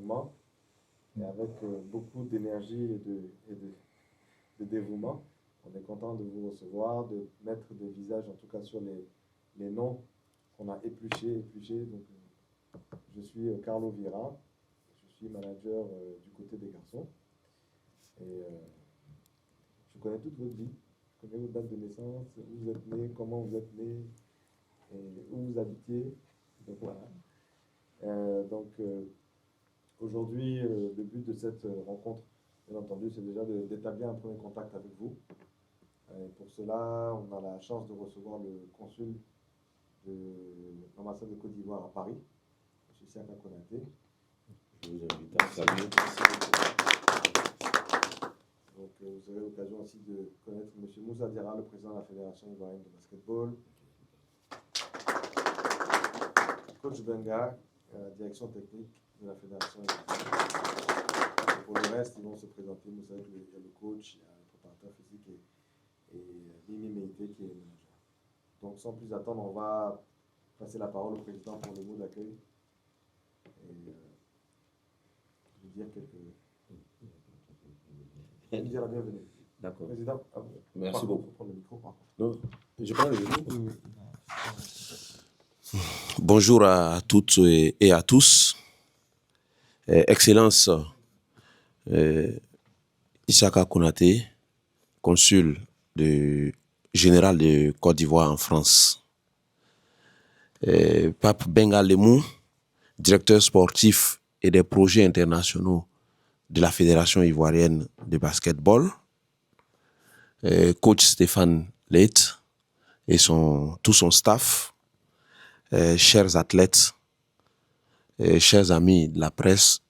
dévouement et avec beaucoup d'énergie de dévouement. On est content de vous recevoir, de mettre des visages, en tout cas sur les noms qu'on a épluchés. Donc, je suis Carlo Vira, je suis manager du côté des garçons. Et je connais toute votre vie, je connais votre date de naissance, où vous êtes né, comment vous êtes né, et où vous habitiez. Donc voilà. Aujourd'hui, le but de cette rencontre, bien entendu, c'est déjà d'établir un premier contact avec vous. Pour cela, on a la chance de recevoir le consul de l'ambassade de Côte d'Ivoire à Paris, M. Siaka Konaté. Je vous invite à saluer. Donc, vous aurez l'occasion aussi de connaître M. Moussa Diarra, le président de la Fédération ivoirienne de basketball. Coach Benga, direction technique de la Fédération ivoirienne. Pour le reste, ils vont se présenter. Vous savez qu'il y a le coach, il y a le préparateur physique et Mimi Meïté qui est le manager. Donc, sans plus attendre, on va passer la parole au président pour le mot d'accueil et lui dire lui dire la bienvenue. D'accord. Président, merci beaucoup. Prendre le micro, non, je prends le micro. Bonjour à toutes et à tous. Excellence Siaka Konaté, consul général de Côte d'Ivoire en France. Pape Benga Lemou, directeur sportif et des projets internationaux de la Fédération ivoirienne de basketball. Coach Stéphane Leit et tout son staff. Chers athlètes, chers amis de la presse,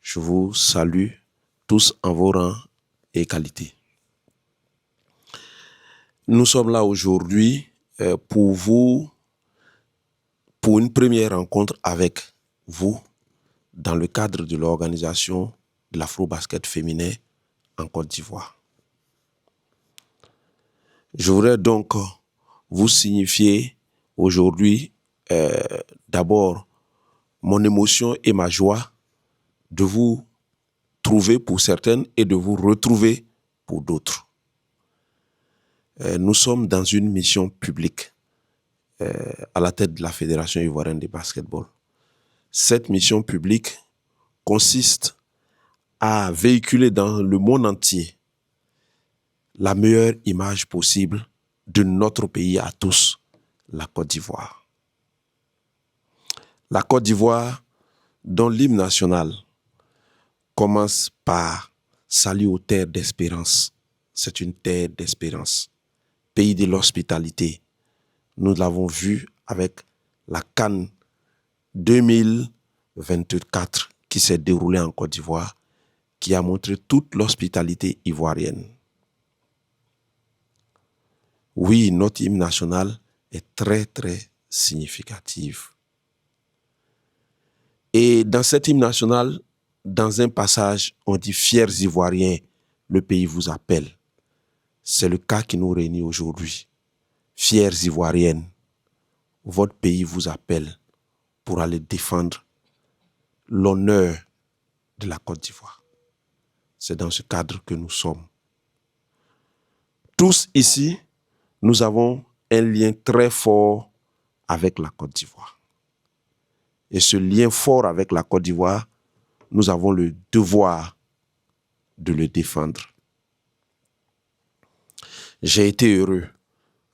je vous salue tous en vos rangs et qualités. Nous sommes là aujourd'hui pour une première rencontre avec vous dans le cadre de l'organisation de l'Afro-Basket féminin en Côte d'Ivoire. Je voudrais donc vous signifier aujourd'hui, d'abord, mon émotion et ma joie de vous trouver pour certaines et de vous retrouver pour d'autres. Nous sommes dans une mission publique à la tête de la Fédération ivoirienne de basketball. Cette mission publique consiste à véhiculer dans le monde entier la meilleure image possible de notre pays à tous, la Côte d'Ivoire. La Côte d'Ivoire, dont l'hymne national commence par « Salut aux terres d'espérance ». C'est une terre d'espérance. Pays de l'hospitalité. Nous l'avons vu avec la CAN 2024 qui s'est déroulée en Côte d'Ivoire, qui a montré toute l'hospitalité ivoirienne. Oui, notre hymne national est très, très significatif. Et dans cet hymne national, dans un passage, on dit « Fiers Ivoiriens, le pays vous appelle ». C'est le cas qui nous réunit aujourd'hui. Fiers Ivoiriennes, votre pays vous appelle pour aller défendre l'honneur de la Côte d'Ivoire. C'est dans ce cadre que nous sommes. Tous ici, nous avons un lien très fort avec la Côte d'Ivoire. Et ce lien fort avec la Côte d'Ivoire, nous avons le devoir de le défendre. J'ai été heureux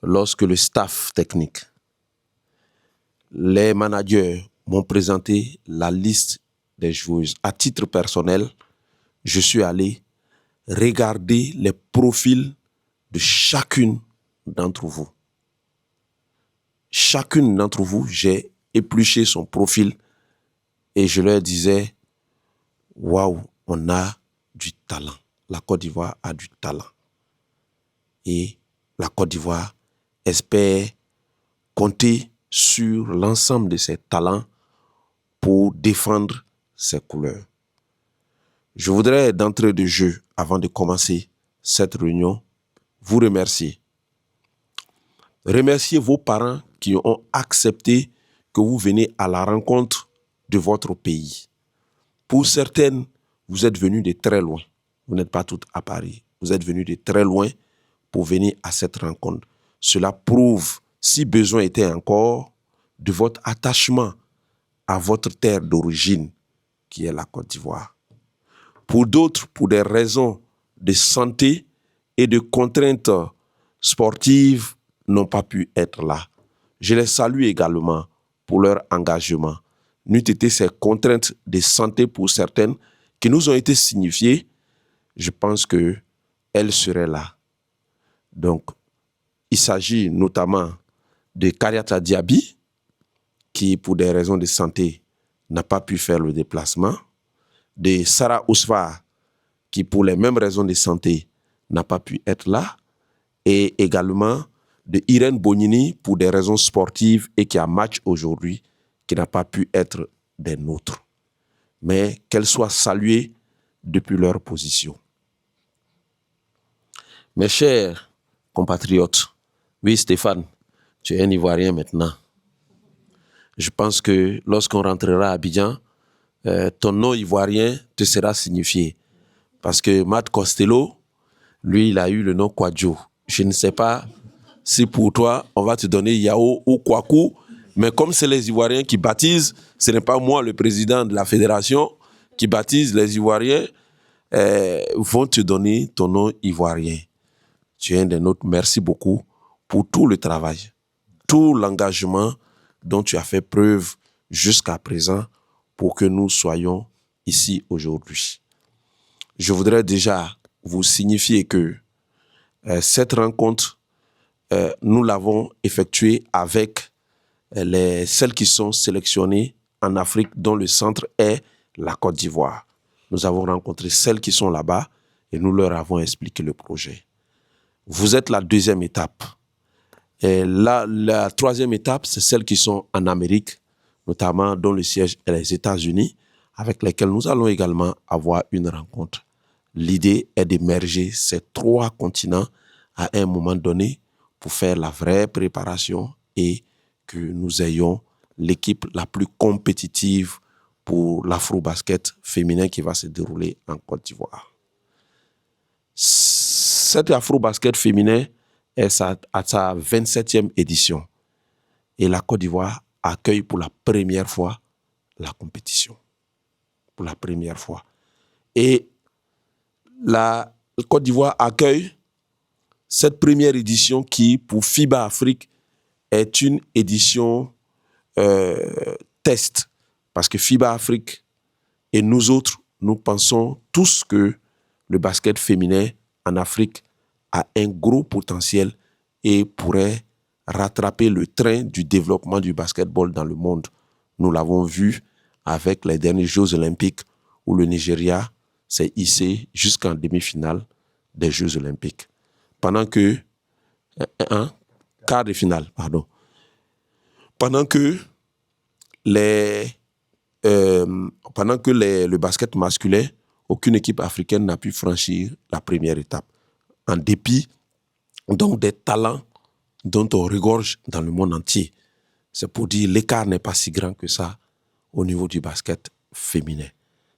lorsque le staff technique, les managers m'ont présenté la liste des joueuses. À titre personnel, je suis allé regarder les profils de chacune d'entre vous. Chacune d'entre vous, j'ai épluché son profil et je leur disais, waouh, on a du talent. La Côte d'Ivoire a du talent. Et la Côte d'Ivoire espère compter sur l'ensemble de ses talents pour défendre ses couleurs. Je voudrais d'entrée de jeu, avant de commencer cette réunion, vous remercier. Remercier vos parents qui ont accepté que vous veniez à la rencontre de votre pays. Pour certaines, vous êtes venus de très loin. Vous n'êtes pas toutes à Paris. Vous êtes venus de très loin pour venir à cette rencontre. Cela prouve, si besoin était encore, de votre attachement à votre terre d'origine, qui est la Côte d'Ivoire. Pour d'autres, pour des raisons de santé et de contraintes sportives, n'ont pas pu être là. Je les salue également pour leur engagement. N'eût été ces contraintes de santé pour certaines qui nous ont été signifiées, je pense qu'elles seraient là. Donc, il s'agit notamment de Kariata Diaby, qui, pour des raisons de santé, n'a pas pu faire le déplacement, de Sarah Ousfa, qui, pour les mêmes raisons de santé, n'a pas pu être là, et également de Irène Bonini, pour des raisons sportives et qui a match aujourd'hui, qui n'a pas pu être des nôtres. Mais qu'elle soit saluée depuis leur position. Mes chers compatriotes, oui Stéphane, tu es un Ivoirien maintenant. Je pense que lorsqu'on rentrera à Abidjan, ton nom ivoirien te sera signifié. Parce que Matt Costello, lui, il a eu le nom Kwadjo. Je ne sais pas si pour toi, on va te donner Yao ou Kwaku, mais comme c'est les Ivoiriens qui baptisent, ce n'est pas moi, le président de la fédération, qui baptise les Ivoiriens, vont te donner ton nom ivoirien. Tu es un des nôtres. Merci beaucoup pour tout le travail, tout l'engagement dont tu as fait preuve jusqu'à présent pour que nous soyons ici aujourd'hui. Je voudrais déjà vous signifier que cette rencontre, nous l'avons effectuée avec celles qui sont sélectionnées en Afrique, dont le centre est la Côte d'Ivoire. Nous avons rencontré celles qui sont là-bas et nous leur avons expliqué le projet. Vous êtes la deuxième étape. Et la troisième étape, c'est celles qui sont en Amérique, notamment dont le siège est les États-Unis, avec lesquelles nous allons également avoir une rencontre. L'idée est d'émerger ces trois continents à un moment donné pour faire la vraie préparation et que nous ayons l'équipe la plus compétitive pour l'afro-basket féminin qui va se dérouler en Côte d'Ivoire. Cet afro-basket féminin est à sa 27e édition et la Côte d'Ivoire accueille pour la première fois la compétition. Pour la première fois. Et la Côte d'Ivoire accueille cette première édition qui, pour FIBA Afrique, est une édition test. Parce que FIBA Afrique et nous autres, nous pensons tous que le basket féminin en Afrique a un gros potentiel et pourrait rattraper le train du développement du basketball dans le monde. Nous l'avons vu avec les derniers Jeux olympiques où le Nigeria s'est hissé jusqu'en demi-finale des Jeux olympiques. Pendant que quart de finale, pardon. Pendant que le basket masculin, aucune équipe africaine n'a pu franchir la première étape. En dépit donc des talents dont on regorge dans le monde entier. C'est pour dire que l'écart n'est pas si grand que ça au niveau du basket féminin.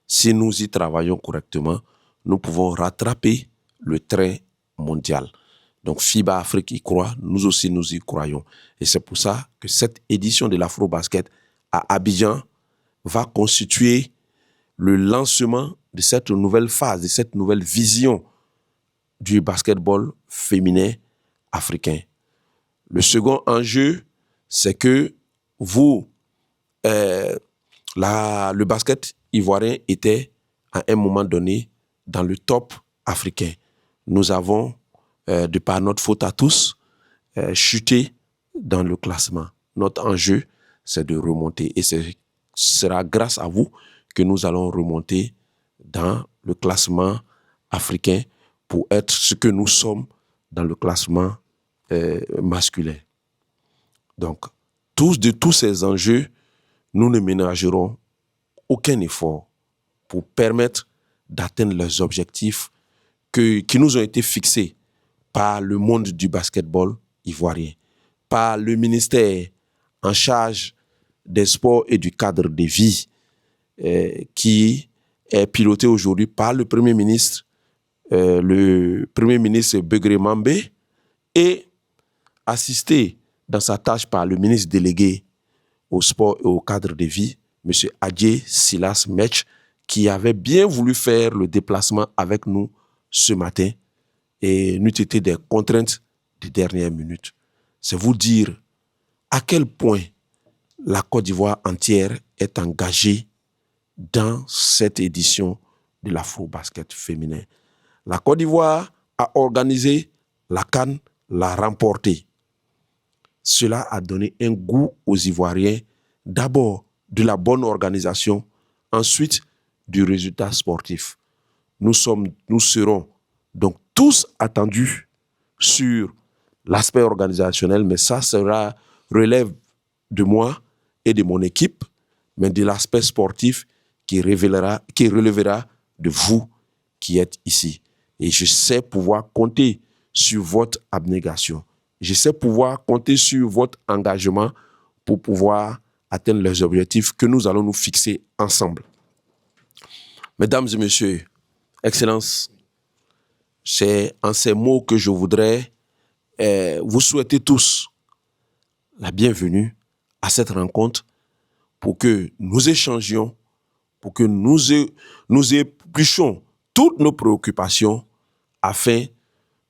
Si nous y travaillons correctement, nous pouvons rattraper le train mondial. Donc FIBA Afrique y croit, nous aussi nous y croyons. Et c'est pour ça que cette édition de l'Afro-Basket à Abidjan va constituer le lancement de cette nouvelle phase, de cette nouvelle vision du basketball féminin africain. Le second enjeu, c'est que le basket ivoirien était à un moment donné dans le top africain. Nous avons, de par notre faute à tous, chuté dans le classement. Notre enjeu, c'est de remonter. Et ce sera grâce à vous que nous allons remonter dans le classement africain pour être ce que nous sommes dans le classement masculin. Donc, de tous ces enjeux, nous ne ménagerons aucun effort pour permettre d'atteindre les objectifs qui nous ont été fixés par le monde du basketball ivoirien, par le ministère en charge des sports et du cadre de vie qui est piloté aujourd'hui par le Premier ministre Begré Mambé, et assisté dans sa tâche par le ministre délégué au sport et au cadre de vie, M. Adjé Silas Metch, qui avait bien voulu faire le déplacement avec nous ce matin et n'eût été des contraintes de dernière minute. C'est vous dire à quel point la Côte d'Ivoire entière est engagée dans cette édition de l'Afro-Basket féminin. La Côte d'Ivoire a organisé la CAN, l'a remportée. Cela a donné un goût aux Ivoiriens, d'abord de la bonne organisation, ensuite du résultat sportif. Nous serons donc tous attendus sur l'aspect organisationnel, mais ça relève de moi et de mon équipe, mais de l'aspect sportif qui relèvera de vous qui êtes ici. Et je sais pouvoir compter sur votre abnégation. Je sais pouvoir compter sur votre engagement pour pouvoir atteindre les objectifs que nous allons nous fixer ensemble. Mesdames et messieurs, Excellences, c'est en ces mots que je voudrais vous souhaiter tous la bienvenue à cette rencontre pour que nous échangions, pour que nous épluchions toutes nos préoccupations afin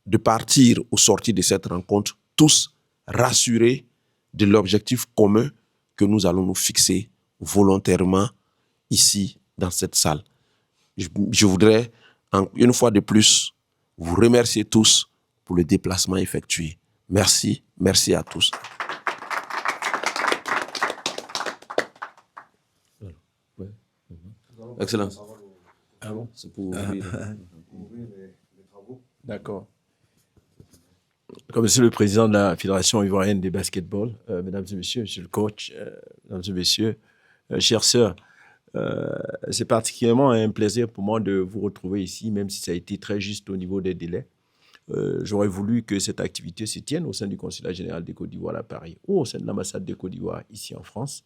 de partir au sortir de cette rencontre tous rassurés de l'objectif commun que nous allons nous fixer volontairement ici dans cette salle. Je voudrais, une fois de plus, vous remercier tous pour le déplacement effectué. Merci, merci à tous. Excellence. Ah bon, c'est pour ouvrir les travaux. D'accord. Comme monsieur le président de la Fédération ivoirienne de basketball, mesdames et messieurs, monsieur le coach, mesdames et messieurs, chères sœurs, c'est particulièrement un plaisir pour moi de vous retrouver ici, même si ça a été très juste au niveau des délais. J'aurais voulu que cette activité se tienne au sein du Consulat général de Côte d'Ivoire à Paris ou au sein de l'ambassade de Côte d'Ivoire ici en France.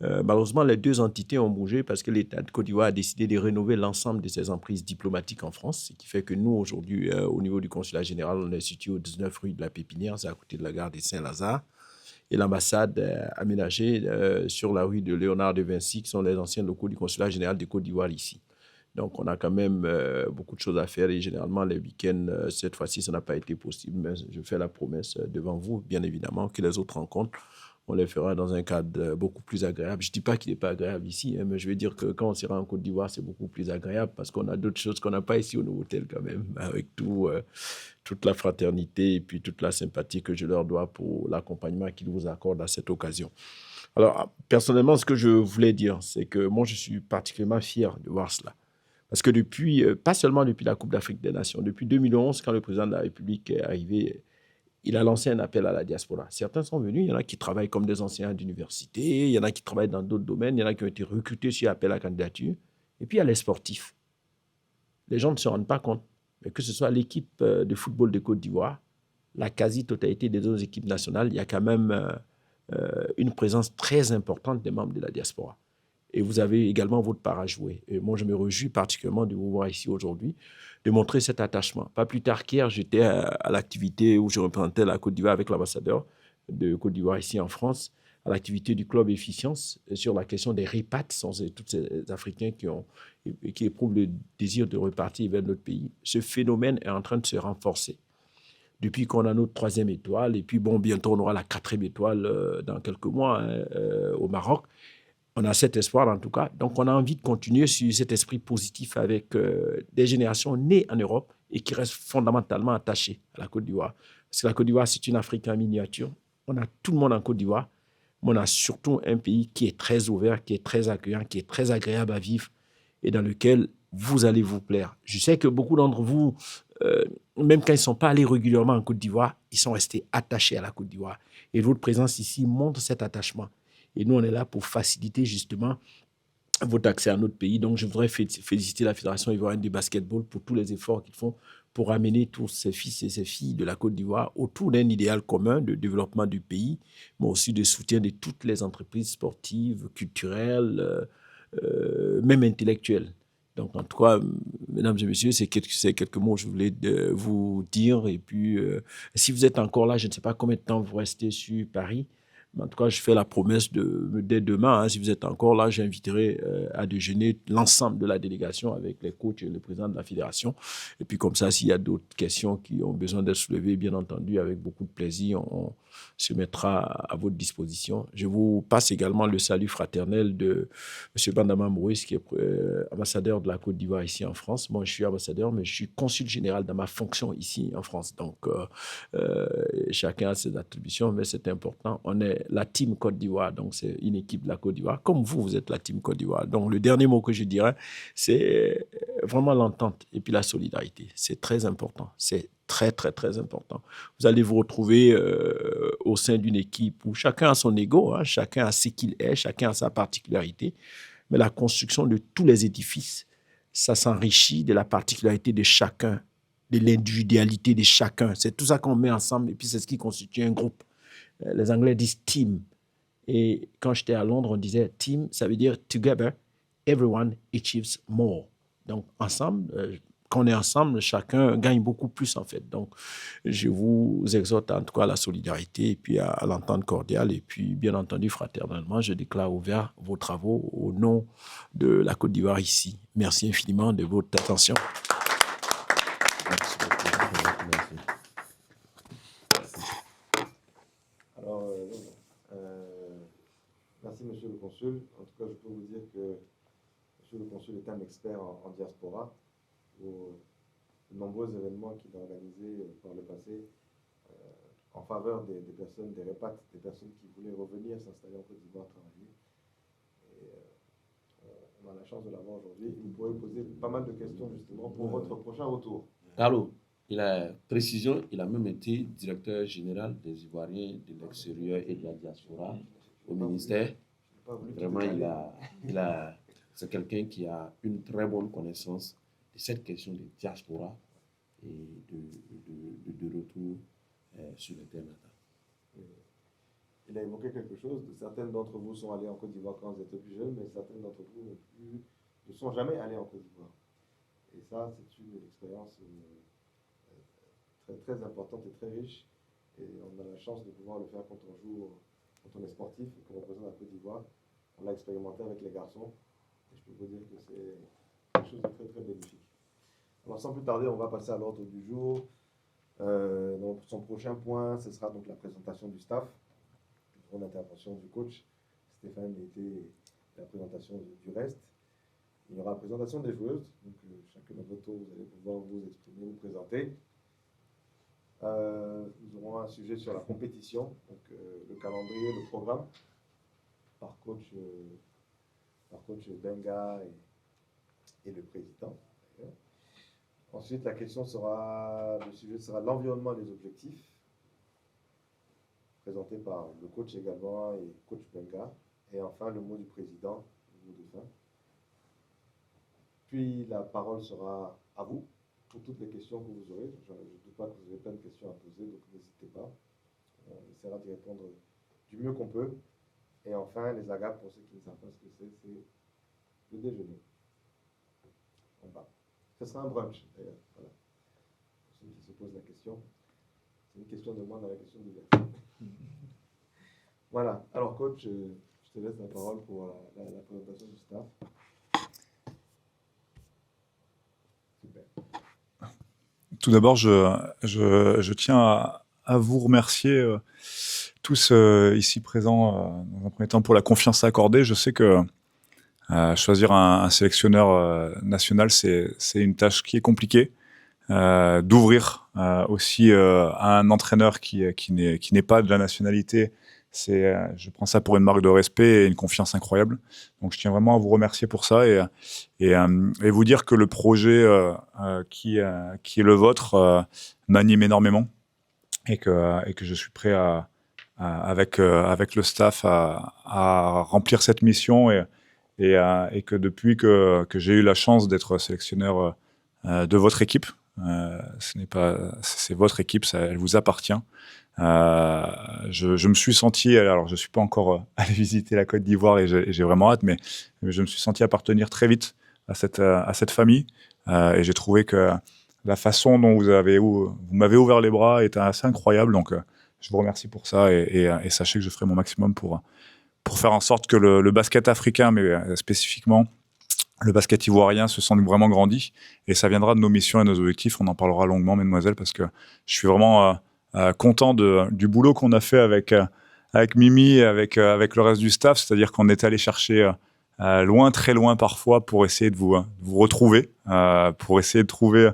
Malheureusement, les deux entités ont bougé parce que l'État de Côte d'Ivoire a décidé de rénover l'ensemble de ses emprises diplomatiques en France, ce qui fait que nous, aujourd'hui, au niveau du Consulat général, on est situé au 19 rue de la Pépinière, c'est à côté de la gare de Saint-Lazare, et l'ambassade aménagée sur la rue de Léonard de Vinci, qui sont les anciens locaux du Consulat général de Côte d'Ivoire ici. Donc, on a quand même beaucoup de choses à faire et généralement, les week-ends, cette fois-ci, ça n'a pas été possible, mais je fais la promesse devant vous, bien évidemment, que les autres rencontres, on les fera dans un cadre beaucoup plus agréable. Je ne dis pas qu'il n'est pas agréable ici, mais je veux dire que quand on sera en Côte d'Ivoire, c'est beaucoup plus agréable parce qu'on a d'autres choses qu'on n'a pas ici au Novotel quand même, avec toute la fraternité et puis toute la sympathie que je leur dois pour l'accompagnement qu'ils vous accordent à cette occasion. Alors, personnellement, ce que je voulais dire, c'est que moi, je suis particulièrement fier de voir cela. Parce que depuis, pas seulement depuis la Coupe d'Afrique des Nations, depuis 2011, quand le président de la République est arrivé, il a lancé un appel à la diaspora. Certains sont venus, il y en a qui travaillent comme des enseignants d'université, il y en a qui travaillent dans d'autres domaines, il y en a qui ont été recrutés sur appel à candidature. Et puis, il y a les sportifs. Les gens ne se rendent pas compte, mais que ce soit l'équipe de football de Côte d'Ivoire, la quasi-totalité des autres équipes nationales, il y a quand même une présence très importante des membres de la diaspora. Et vous avez également votre part à jouer. Et moi, je me réjouis particulièrement de vous voir ici aujourd'hui, de montrer cet attachement. Pas plus tard qu'hier, j'étais à l'activité où je représentais la Côte d'Ivoire avec l'ambassadeur de Côte d'Ivoire ici en France, à l'activité du Club Efficience sur la question des répats, tous ces Africains qui éprouvent le désir de repartir vers notre pays. Ce phénomène est en train de se renforcer. Depuis qu'on a notre 3e étoile, et puis bon, bientôt on aura la 4e étoile dans quelques mois au Maroc. On a cet espoir en tout cas. Donc, on a envie de continuer sur cet esprit positif avec des générations nées en Europe et qui restent fondamentalement attachées à la Côte d'Ivoire. Parce que la Côte d'Ivoire, c'est une Afrique en miniature. On a tout le monde en Côte d'Ivoire, mais on a surtout un pays qui est très ouvert, qui est très accueillant, qui est très agréable à vivre et dans lequel vous allez vous plaire. Je sais que beaucoup d'entre vous, même quand ils ne sont pas allés régulièrement en Côte d'Ivoire, ils sont restés attachés à la Côte d'Ivoire. Et votre présence ici montre cet attachement. Et nous, on est là pour faciliter justement votre accès à notre pays. Donc, je voudrais féliciter la Fédération ivoirienne de basketball pour tous les efforts qu'ils font pour amener tous ces fils et ces filles de la Côte d'Ivoire autour d'un idéal commun de développement du pays, mais aussi de soutien de toutes les entreprises sportives, culturelles, même intellectuelles. Donc, en tout cas, mesdames et messieurs, c'est quelques mots que je voulais vous dire. Et puis, si vous êtes encore là, je ne sais pas combien de temps vous restez sur Paris. Mais en tout cas, je fais la promesse dès demain, hein, si vous êtes encore là, j'inviterai à déjeuner l'ensemble de la délégation avec les coachs et le président de la fédération. Et puis comme ça, s'il y a d'autres questions qui ont besoin d'être soulevées, bien entendu, avec beaucoup de plaisir, on se mettra à votre disposition. Je vous passe également le salut fraternel de M. Bandama Maurice, qui est ambassadeur de la Côte d'Ivoire ici en France. Moi, je suis ambassadeur, mais je suis consul général dans ma fonction ici en France. Donc, chacun a ses attributions, mais c'est important. On est la team Côte d'Ivoire, donc c'est une équipe de la Côte d'Ivoire, comme vous êtes la team Côte d'Ivoire. Donc, le dernier mot que je dirais, c'est vraiment l'entente et puis la solidarité. C'est très important. C'est très, très, très important. Vous allez vous retrouver au sein d'une équipe où chacun a son ego, hein, chacun a ce qu'il est, chacun a sa particularité. Mais la construction de tous les édifices, ça s'enrichit de la particularité de chacun, de l'individualité de chacun. C'est tout ça qu'on met ensemble et puis c'est ce qui constitue un groupe. Les Anglais disent team. Et quand j'étais à Londres, on disait team, ça veut dire together, everyone achieves more. Donc, ensemble, quand on est ensemble, chacun gagne beaucoup plus, en fait. Donc, je vous exhorte en tout cas à la solidarité et puis à l'entente cordiale. Et puis, bien entendu, fraternellement, je déclare ouvert vos travaux au nom de la Côte d'Ivoire ici. Merci infiniment de votre attention. Merci beaucoup. Merci. Alors, merci, monsieur le consul. En tout cas, je peux vous dire que monsieur le consul est un expert en diaspora. Aux nombreux événements qu'il a organisés par le passé en faveur des personnes, des répates, des personnes qui voulaient revenir s'installer en Côte d'Ivoire, travailler. Et on a la chance de l'avoir aujourd'hui. Vous pourrez poser pas mal de questions justement pour votre prochain retour. Carlo, il a précision, il a même été directeur général des Ivoiriens de l'extérieur et de la diaspora au ministère. Vraiment, c'est quelqu'un qui a une très bonne connaissance de cette question de diaspora et de retour sur le terrain. Il a évoqué quelque chose. Certains d'entre vous sont allés en Côte d'Ivoire quand vous étiez plus jeunes, mais certains d'entre vous ne sont jamais allés en Côte d'Ivoire. Et ça, c'est une expérience très, très importante et très riche. Et on a la chance de pouvoir le faire quand on est sportif et qu'on représente la Côte d'Ivoire. On l'a expérimenté avec les garçons. Et je peux vous dire que c'est quelque chose de très, très bénéfique. Alors, sans plus tarder, on va passer à l'ordre du jour. Donc, son prochain point, ce sera donc la présentation du staff, pour l'intervention du coach. Stéphane était la présentation du reste. Il y aura la présentation des joueuses. Donc, chacun à votre tour, vous allez pouvoir vous exprimer, vous présenter. Nous aurons un sujet sur la compétition, donc le calendrier, le programme, par coach Benga et le président. Ensuite, le sujet sera l'environnement et les objectifs, présenté par le coach également et coach Benga. Et enfin, le mot du président, le mot de fin. Puis, la parole sera à vous pour toutes les questions que vous aurez. Je ne doute pas que vous avez plein de questions à poser, donc n'hésitez pas. On essaiera d'y répondre du mieux qu'on peut. Et enfin, les agapes, pour ceux qui ne savent pas ce que c'est le déjeuner. En bas. Ce sera un brunch, d'ailleurs. Voilà. Pour ceux qui se posent la question, c'est une question de moi dans la question du gars. Voilà. Alors, coach, je te laisse la parole pour la présentation du staff. Super. Tout d'abord, je tiens à vous remercier tous ici présents, dans un premier temps, pour la confiance accordée. Je sais que choisir un sélectionneur national, c'est une tâche qui est compliquée. D'ouvrir aussi à un entraîneur qui n'est pas de la nationalité, je prends ça pour une marque de respect et une confiance incroyable. Donc je tiens vraiment à vous remercier pour ça et vous dire que le projet qui est le vôtre m'anime énormément et que je suis prêt avec le staff à remplir cette mission et que depuis que j'ai eu la chance d'être sélectionneur de votre équipe, c'est votre équipe, elle vous appartient. Je me suis senti, alors je suis pas encore allé visiter la Côte d'Ivoire et j'ai vraiment hâte, mais je me suis senti appartenir très vite cette famille. Et j'ai trouvé que la façon dont vous m'avez ouvert les bras était assez incroyable. Donc, je vous remercie pour ça et sachez que je ferai mon maximum pour faire en sorte que le basket africain, mais spécifiquement le basket ivoirien, se sente vraiment grandi. Et ça viendra de nos missions et nos objectifs. On en parlera longuement, mesdemoiselles, parce que je suis vraiment content du boulot qu'on a fait avec Mimi et avec le reste du staff. C'est-à-dire qu'on est allé chercher loin, très loin parfois, pour essayer de vous retrouver, pour essayer de trouver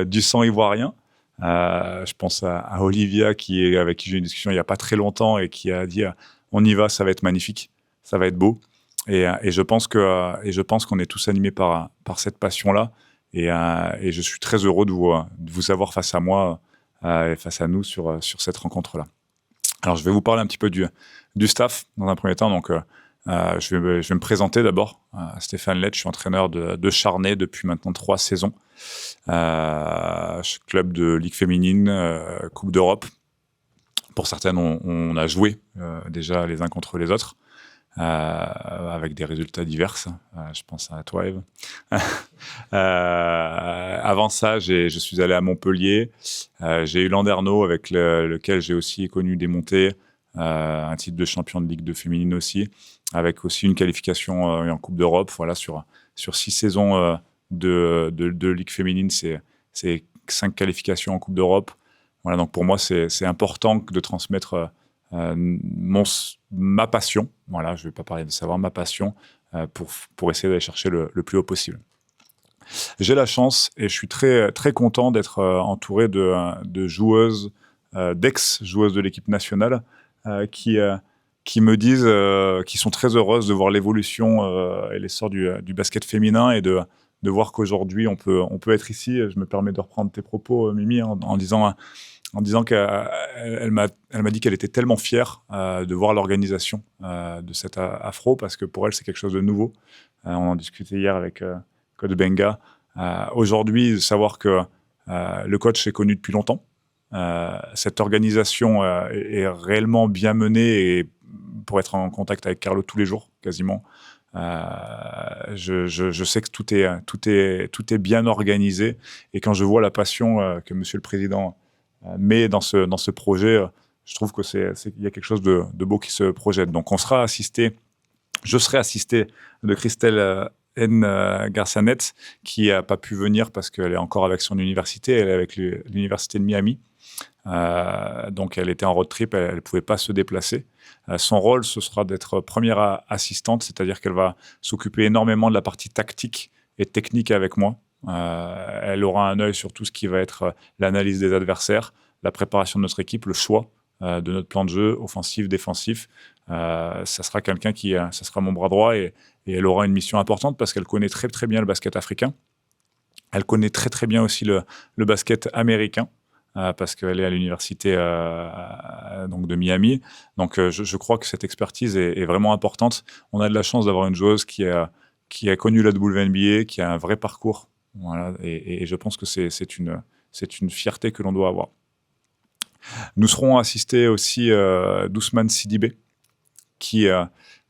du sang ivoirien. Je pense à Olivia, avec qui j'ai eu une discussion il n'y a pas très longtemps et qui a dit on y va, ça va être magnifique, ça va être beau. Et je pense qu'on est tous animés par cette passion-là. Et je suis très heureux de vous avoir face à moi et face à nous sur cette rencontre-là. Alors, je vais vous parler un petit peu du staff dans un premier temps. Donc, je vais me présenter d'abord. Stéphane Lett, je suis entraîneur de Charnay depuis maintenant 3 saisons. Club de Ligue féminine, Coupe d'Europe. Pour certaines, on a joué déjà les uns contre les autres. Avec des résultats divers. Je pense à toi, Eve. Avant ça, je suis allé à Montpellier. J'ai eu Landerneau, avec lequel j'ai aussi connu des montées, un titre de champion de Ligue 2 féminine aussi, avec aussi une qualification en Coupe d'Europe. Voilà, sur 6 saisons de Ligue féminine, c'est 5 qualifications en Coupe d'Europe. Voilà, donc pour moi, c'est important de transmettre ma passion, voilà, je ne vais pas parler de savoir, ma passion, pour essayer d'aller chercher le plus haut possible. J'ai la chance et je suis très, très content d'être entouré de joueuses, d'ex-joueuses de l'équipe nationale qui me disent, qui sont très heureuses de voir l'évolution et l'essor du basket féminin et de voir qu'aujourd'hui on peut être ici. Je me permets de reprendre tes propos, Mimi, en disant qu'elle m'a dit qu'elle était tellement fière de voir l'organisation de cet afro, parce que pour elle, c'est quelque chose de nouveau. On en discutait hier avec Coach Benga. Aujourd'hui, savoir que le coach est connu depuis longtemps, cette organisation est réellement bien menée, et pour être en contact avec Carlo tous les jours, quasiment, je sais que tout est bien organisé. Et quand je vois la passion que Monsieur le Président met dans ce projet, je trouve qu'il y a quelque chose de beau qui se projette. Donc je serai assisté de Christelle Garçanet, qui n'a pas pu venir parce qu'elle est encore avec son université, elle est avec l'université de Miami. Donc elle était en road trip, elle ne pouvait pas se déplacer. Son rôle, ce sera d'être première assistante, c'est-à-dire qu'elle va s'occuper énormément de la partie tactique et technique avec moi. Elle aura un œil sur tout ce qui va être l'analyse des adversaires, la préparation de notre équipe, le choix de notre plan de jeu, offensif, défensif. Ça sera quelqu'un ça sera mon bras droit, et elle aura une mission importante parce qu'elle connaît très très bien le basket africain. Elle connaît très très bien aussi le basket américain, parce qu'elle est à l'université donc de Miami. Donc je crois que cette expertise est vraiment importante. On a de la chance d'avoir une joueuse qui a connu la WNBA, qui a un vrai parcours. Voilà, et je pense que c'est une fierté que l'on doit avoir. Nous serons assistés aussi d'Ousmane Sidibé, qui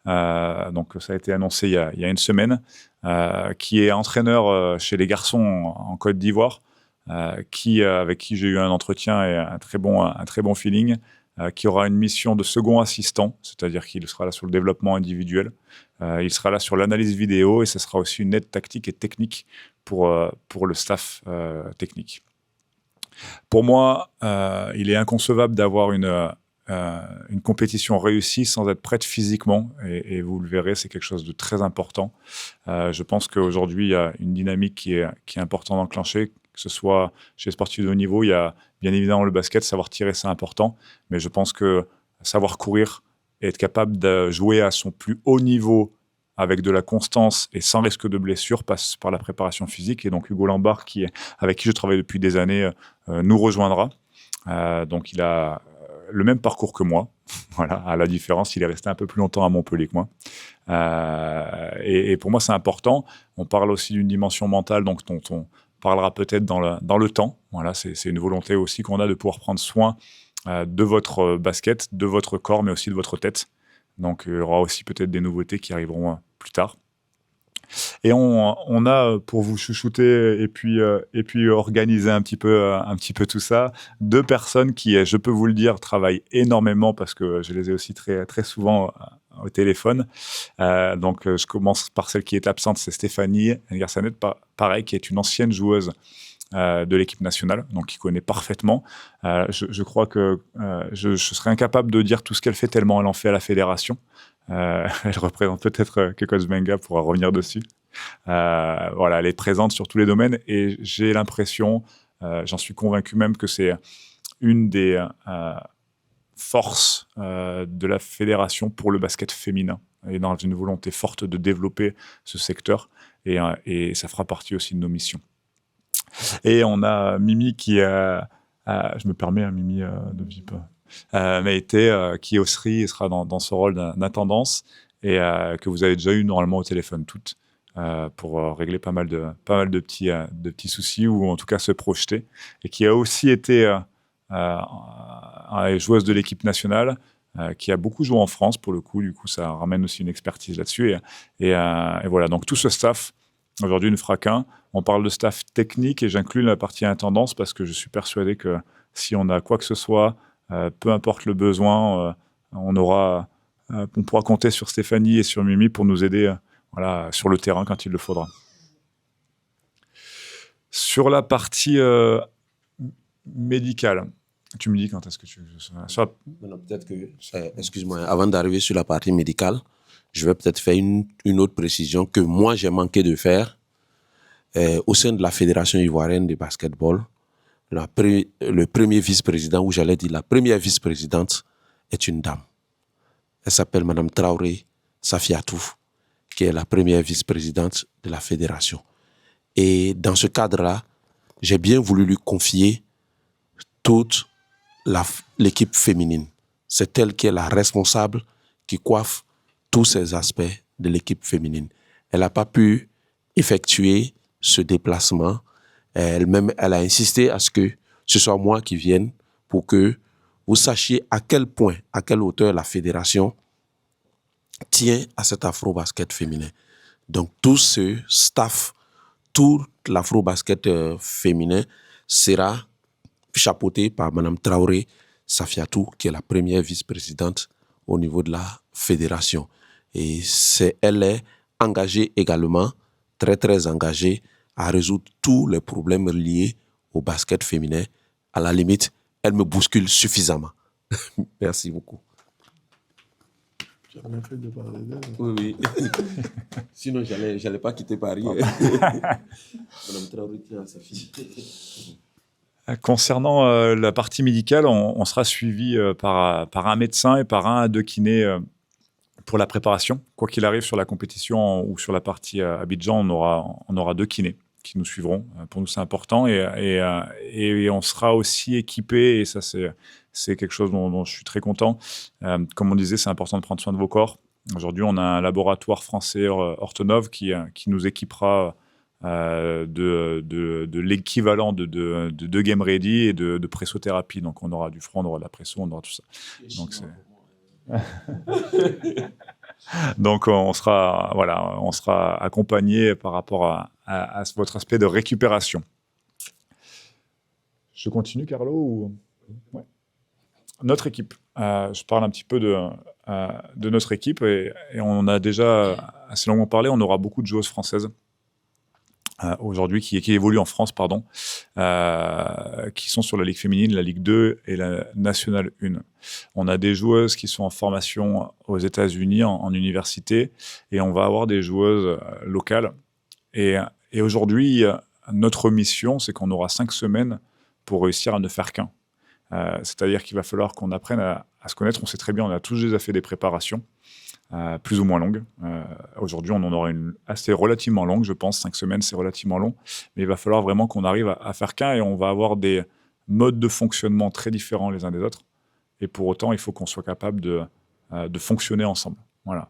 donc ça a été annoncé il y a une semaine, qui est entraîneur chez les garçons en Côte d'Ivoire, avec qui j'ai eu un entretien et un très bon feeling, qui aura une mission de second assistant, c'est-à-dire qu'il sera là sur le développement individuel, il sera là sur l'analyse vidéo, et ce sera aussi une aide tactique et technique pour le staff technique. Pour moi, il est inconcevable d'avoir une compétition réussie sans être prête physiquement, et vous le verrez, c'est quelque chose de très important. Je pense qu'aujourd'hui, il y a une dynamique qui est importante d'enclencher, que ce soit chez les sportifs de haut niveau. Il y a bien évidemment le basket, savoir tirer, c'est important, mais je pense que savoir courir et être capable de jouer à son plus haut niveau avec de la constance et sans risque de blessure passe par la préparation physique. Et donc Hugo Lambard, avec qui je travaille depuis des années, nous rejoindra. Donc il a le même parcours que moi. Voilà, à la différence, il est resté un peu plus longtemps à Montpellier que moi. Et pour moi, c'est important. On parle aussi d'une dimension mentale, donc dont on parlera peut-être dans le temps. Voilà, c'est une volonté aussi qu'on a de pouvoir prendre soin de votre basket, de votre corps, mais aussi de votre tête. Donc il y aura aussi peut-être des nouveautés qui arriveront plus tard. Et on a, pour vous chouchouter et puis organiser un petit peu tout ça, 2 personnes qui, je peux vous le dire, travaillent énormément parce que je les ai aussi très, très souvent au téléphone. Donc, je commence par celle qui est absente, c'est Stéphanie Garçanet, pareil, qui est une ancienne joueuse de l'équipe nationale, donc qui connaît parfaitement. Je crois que je serais incapable de dire tout ce qu'elle fait tellement elle en fait à la fédération. Elle représente peut-être Kekos Benga pourra revenir dessus. Voilà, elle est présente sur tous les domaines et j'ai l'impression, j'en suis convaincu même que c'est une des forces de la fédération pour le basket féminin et dans une volonté forte de développer ce secteur et ça fera partie aussi de nos missions. Et on a Mimi qui je me permets, Mimi de VIP, qui aussi sera dans ce rôle d'intendance et que vous avez déjà eu normalement au téléphone toutes pour régler pas mal de petits soucis ou en tout cas se projeter et qui a aussi été joueuse de l'équipe nationale qui a beaucoup joué en France pour le coup, du coup ça ramène aussi une expertise là-dessus et voilà, donc tout ce staff aujourd'hui ne fera qu'un. On parle de staff technique et j'inclus la partie intendance parce que je suis persuadé que si on a quoi que ce soit, peu importe le besoin, on pourra compter sur Stéphanie et sur Mimi pour nous aider voilà, sur le terrain quand il le faudra. Sur la partie médicale, tu me dis quand est-ce que tu veux... Non, peut-être que, excuse-moi, avant d'arriver sur la partie médicale, je vais peut-être faire une autre précision que moi j'ai manqué de faire au sein de la Fédération ivoirienne de basketball. Le premier vice-président, ou j'allais dire la première vice-présidente, est une dame. Elle s'appelle Madame Traoré Safiatou, qui est la première vice-présidente de la fédération. Et dans ce cadre-là, j'ai bien voulu lui confier toute l'équipe féminine. C'est elle qui est la responsable, qui coiffe tous ces aspects de l'équipe féminine. Elle n'a pas pu effectuer ce déplacement. Elle a insisté à ce que ce soit moi qui vienne pour que vous sachiez à quel point, à quelle hauteur la fédération tient à cet afro-basket féminin. Donc tout ce staff, tout l'afro-basket féminin sera chapeauté par Mme Traoré Safiatou, qui est la première vice-présidente au niveau de la fédération. Et elle est engagée également, très très engagée, à résoudre tous les problèmes liés au basket féminin. À la limite, elle me bouscule suffisamment. Merci beaucoup. J'en ai fait de parler d'elle. Oui. Sinon, j'allais pas quitter Paris. Madame Traoré tient à sa fille. Concernant la partie médicale, on sera suivi par un médecin et par 1 à 2 kinés pour la préparation. Quoi qu'il arrive sur la compétition ou sur la partie Abidjan, on aura 2 kinés qui nous suivront. Pour nous, c'est important. Et on sera aussi équipé, et ça, c'est quelque chose dont je suis très content. Comme on disait, c'est important de prendre soin de vos corps. Aujourd'hui, on a un laboratoire français Ortonov qui nous équipera de l'équivalent de Game Ready et de pressothérapie. Donc, on aura du front, on aura de la presso, on aura tout ça. Donc, donc on sera accompagné par rapport à votre aspect de récupération. Je continue, Carlo ou... Ouais. Notre équipe. Je parle un petit peu de notre équipe et on a déjà assez longuement parlé. On aura beaucoup de joueuses françaises aujourd'hui qui évoluent en France, qui sont sur la Ligue féminine, la Ligue 2 et la Nationale 1. On a des joueuses qui sont en formation aux États-Unis, en université, et on va avoir des joueuses locales. Et aujourd'hui, notre mission, c'est qu'on aura 5 semaines pour réussir à ne faire qu'un. C'est-à-dire qu'il va falloir qu'on apprenne à se connaître. On sait très bien, on a tous déjà fait des préparations, plus ou moins longues. Aujourd'hui, on en aura une assez relativement longue, je pense. 5 semaines, c'est relativement long. Mais il va falloir vraiment qu'on arrive à faire qu'un et on va avoir des modes de fonctionnement très différents les uns des autres. Et pour autant, il faut qu'on soit capable de fonctionner ensemble. Voilà.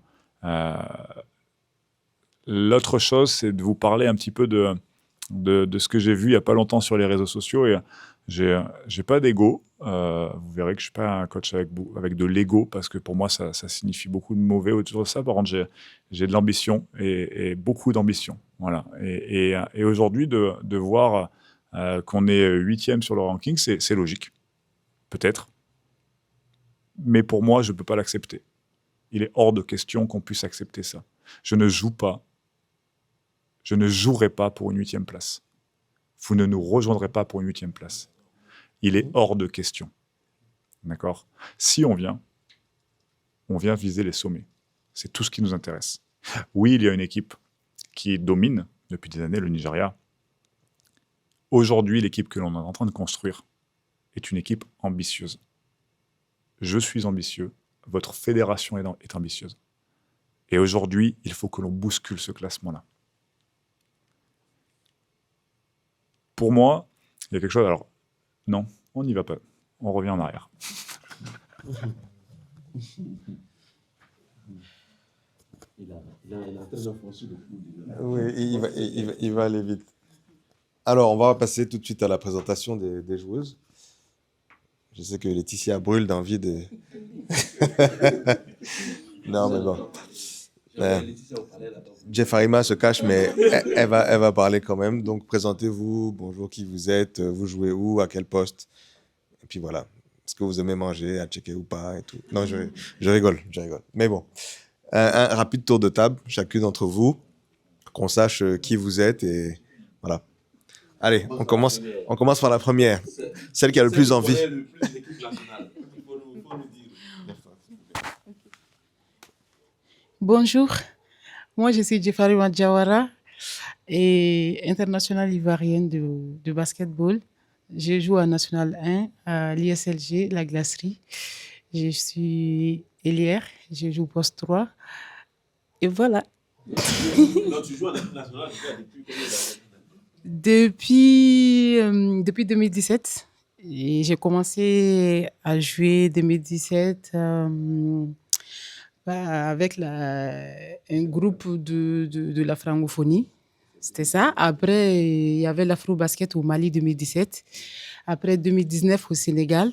L'autre chose, c'est de vous parler un petit peu de ce que j'ai vu il n'y a pas longtemps sur les réseaux sociaux. Et j'ai pas d'ego. Vous verrez que je suis pas un coach avec de l'ego, parce que pour moi, ça signifie beaucoup de mauvais autour de ça. Par contre, j'ai de l'ambition et beaucoup d'ambition. Voilà. Et aujourd'hui, de voir qu'on est 8e sur le ranking, c'est logique. Peut-être. Mais pour moi, je ne peux pas l'accepter. Il est hors de question qu'on puisse accepter ça. Je ne jouerai pas pour une 8e place. Vous ne nous rejoindrez pas pour une 8e place. Il est hors de question. D'accord ? Si on vient viser les sommets. C'est tout ce qui nous intéresse. Oui, il y a une équipe qui domine depuis des années le Nigeria. Aujourd'hui, l'équipe que l'on est en train de construire est une équipe ambitieuse. Je suis ambitieux, votre fédération est ambitieuse. Et aujourd'hui, il faut que l'on bouscule ce classement-là. Pour moi, il y a quelque chose... Alors, non, on n'y va pas. On revient en arrière. Il a très enfoncé le coup. Oui, il va aller vite. Alors, on va passer tout de suite à la présentation des joueuses. Je sais que Laetitia brûle d'envie de... Non, mais bon. Jeffarima se cache, mais elle va parler quand même. Donc, présentez-vous, bonjour, qui vous êtes, vous jouez où, à quel poste. Et puis voilà. Est-ce que vous aimez manger, à checker ou pas et tout. Non, je rigole. Mais bon, un rapide tour de table, chacune d'entre vous, qu'on sache qui vous êtes et voilà. Allez, on commence par la première, celle qui a le plus envie. Bonjour, moi je suis Jeffarima Diawara et internationale ivoirienne de basketball. Je joue à National 1 à l'ISLG, la glacerie. Je suis ailière, je joue poste 3 et voilà. Donc tu joues à l'international depuis 2017. Et j'ai commencé à jouer 2017 avec un groupe de la francophonie. C'était ça. Après, il y avait l'Afro-Basket au Mali 2017. Après 2019 au Sénégal.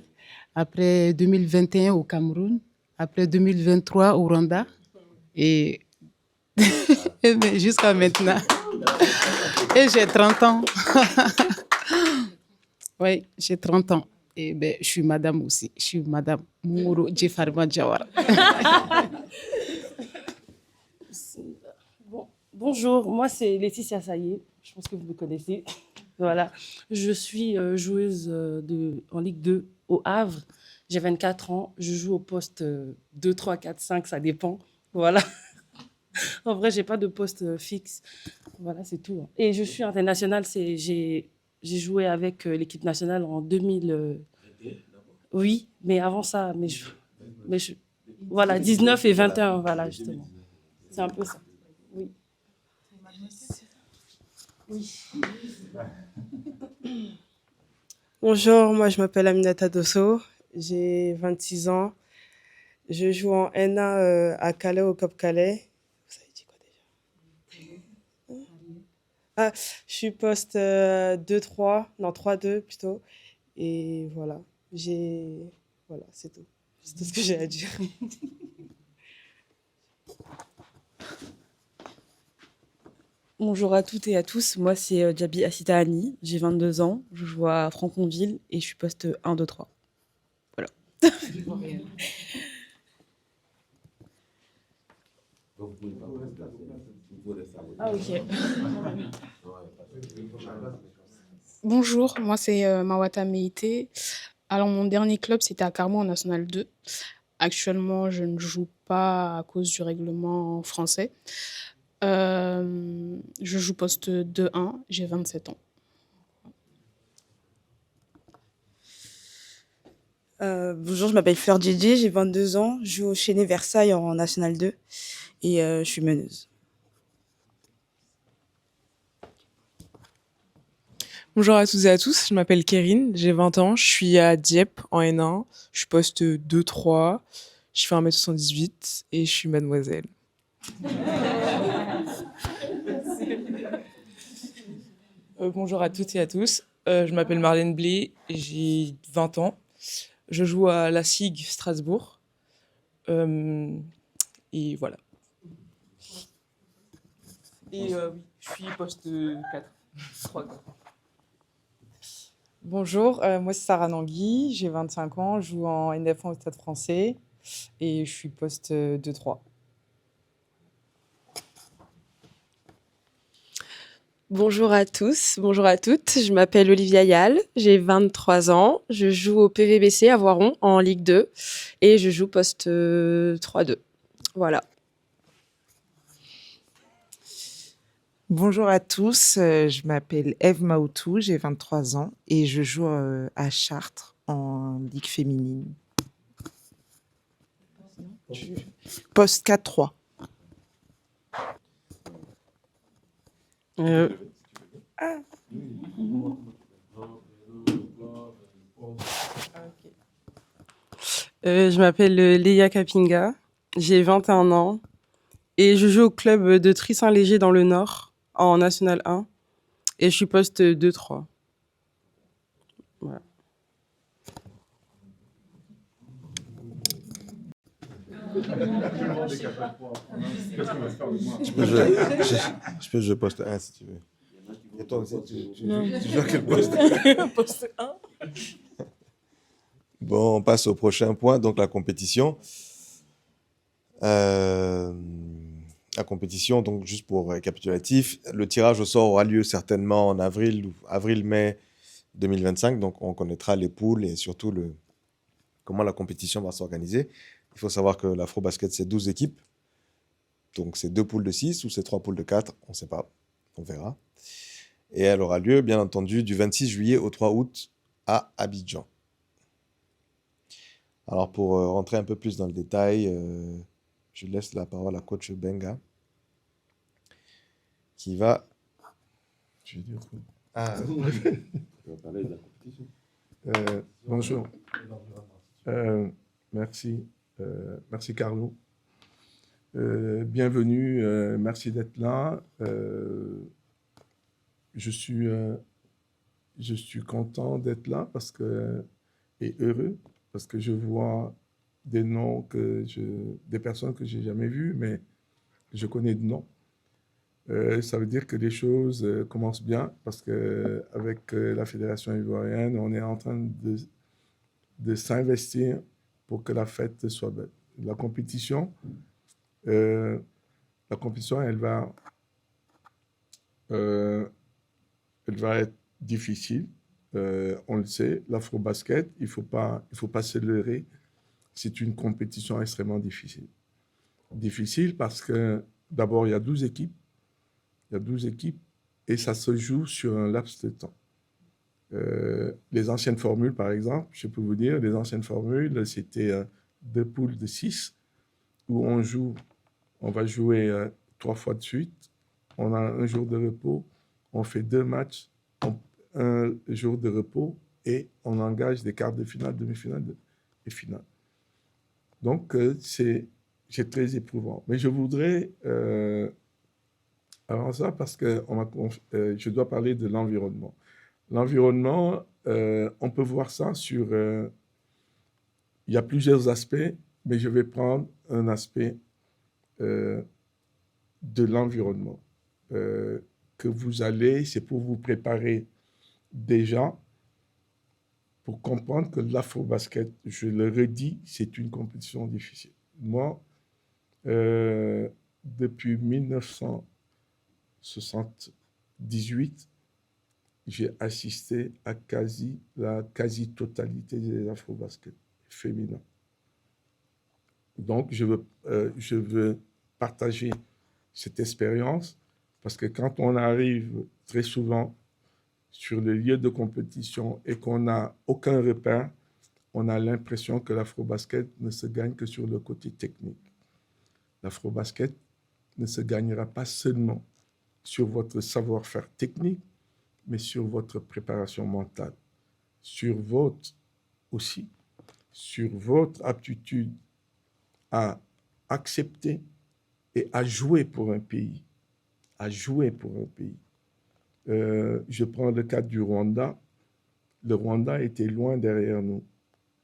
Après 2021 au Cameroun. Après 2023 au Rwanda. Et jusqu'à maintenant. Et j'ai 30 ans. Oui, j'ai 30 ans. Et ben, je suis madame aussi. Je suis madame Mouro Jeffarima Diawara. Bonjour, moi c'est Laetitia Saillé. Je pense que vous me connaissez. Voilà. Je suis joueuse en Ligue 2 au Havre. J'ai 24 ans. Je joue au poste 2, 3, 4, 5, ça dépend. Voilà. En vrai, j'ai pas de poste fixe. Voilà, c'est tout. Et je suis internationale. J'ai joué avec l'équipe nationale en 2000. Oui, mais avant ça, voilà, 19 et 21, voilà, justement. C'est un peu ça. Oui. Oui. Bonjour, moi je m'appelle Aminata Dosso, j'ai 26 ans. Je joue en N1 à Calais, au Cap Calais. Vous avez dit quoi déjà? Je suis poste 2-3, non 3-2 plutôt. Et voilà, voilà, c'est tout. C'est tout ce que j'ai à dire. Bonjour à toutes et à tous, moi c'est Djabi Assita Annie, j'ai 22 ans, je joue à Franconville et je suis poste 1, 2, 3. Voilà. Ah, ok. Bonjour, moi c'est Mawata Meite. Alors mon dernier club c'était à Carmo en National 2. Actuellement je ne joue pas à cause du règlement français. Je joue poste 2-1, j'ai 27 ans. Bonjour, je m'appelle Fleur Djedje, j'ai 22 ans, je joue au Chénet Versailles en National 2 et je suis meneuse. Bonjour à toutes et à tous, je m'appelle Kérine, j'ai 20 ans, je suis à Dieppe en N1, je suis poste 2-3, je fais 1m78 et je suis mademoiselle. Bonjour à toutes et à tous. Je m'appelle Marlène Blé, j'ai 20 ans. Je joue à la SIG Strasbourg. Et voilà. Et oui, je suis poste 4. 3, 4. Bonjour, moi c'est Sarah Nangui, j'ai 25 ans, je joue en NF1 au Stade Français et je suis poste 2-3. Bonjour à tous, bonjour à toutes. Je m'appelle Olivia Yal, j'ai 23 ans. Je joue au PVBC à Voiron en Ligue 2 et je joue poste 3-2. Voilà. Bonjour à tous, je m'appelle Eve Maoutou, j'ai 23 ans et je joue à Chartres en Ligue féminine. Poste 4-3. Je m'appelle Léa Kapinga, j'ai 21 ans et je joue au club de Tris-Saint-Léger dans le Nord, en National 1, et je suis poste 2-3. Voilà. Je peux jouer poste 1 si tu veux. Et toi aussi, tu joues à quel poste? Poste 1. Bon, on passe au prochain point, donc la compétition. La compétition, donc juste pour récapitulatif, le tirage au sort aura lieu certainement en avril-mai 2025, donc on connaîtra les poules et surtout comment la compétition va s'organiser. Il faut savoir que l'Afrobasket, c'est 12 équipes, donc c'est 2 poules de 6 ou c'est 3 poules de 4, on ne sait pas, on verra. Et elle aura lieu, bien entendu, du 26 juillet au 3 août à Abidjan. Alors, pour rentrer un peu plus dans le détail, je laisse la parole à coach Benga, qui va... Je vais dire quoi? Ah, On va parler de la compétition. Bonjour. Merci. Merci Carlo. Bienvenue, merci d'être là. Je suis content d'être là et heureux parce que je vois des noms des personnes que j'ai jamais vues, mais je connais de noms. Ça veut dire que les choses commencent bien parce que avec la Fédération ivoirienne, on est en train de s'investir pour que la fête soit belle. La compétition, elle va être difficile. On le sait, l'Afrobasket, il faut pas se leurrer. C'est une compétition extrêmement difficile. Difficile parce que d'abord, il y a 12 équipes. Il y a 12 équipes et ça se joue sur un laps de temps. Les anciennes formules, par exemple, je peux vous dire, les anciennes formules, c'était 2 poules de 6 où on va jouer 3 fois de suite. On a un jour de repos, on fait 2 matchs, un jour de repos et on engage des quarts de finale, demi-finale et finale. Donc, c'est très éprouvant. Mais je voudrais, avant ça, parce que je dois parler de l'environnement. L'environnement, on peut voir ça sur... il y a plusieurs aspects, mais je vais prendre un aspect de l'environnement. Que vous allez, c'est pour vous préparer déjà pour comprendre que l'Afrobasket, je le redis, c'est une compétition difficile. Moi, depuis 1978, j'ai assisté à la quasi-totalité des Afrobasket féminins. Donc, je veux partager cette expérience parce que quand on arrive très souvent sur le lieu de compétition et qu'on n'a aucun repère, on a l'impression que l'Afrobasket ne se gagne que sur le côté technique. L'Afrobasket ne se gagnera pas seulement sur votre savoir-faire technique, mais sur votre préparation mentale, sur votre aptitude à accepter et à jouer pour un pays, Je prends le cas du Rwanda. Le Rwanda était loin derrière nous.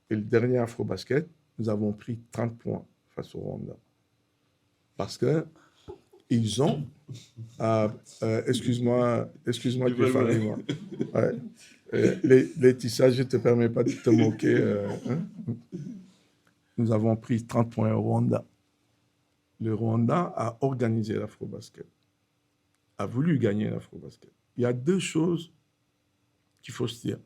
Et le dernier Afrobasket, nous avons pris 30 points face au Rwanda. Parce que ils ont... excuse-moi, Stéphane, ouais. Laetitia, je ne te permets pas de te moquer. Hein? Nous avons pris 30 points au Rwanda. Le Rwanda a organisé l'Afrobasket, a voulu gagner l'Afrobasket. Il y a deux choses qu'il faut se dire.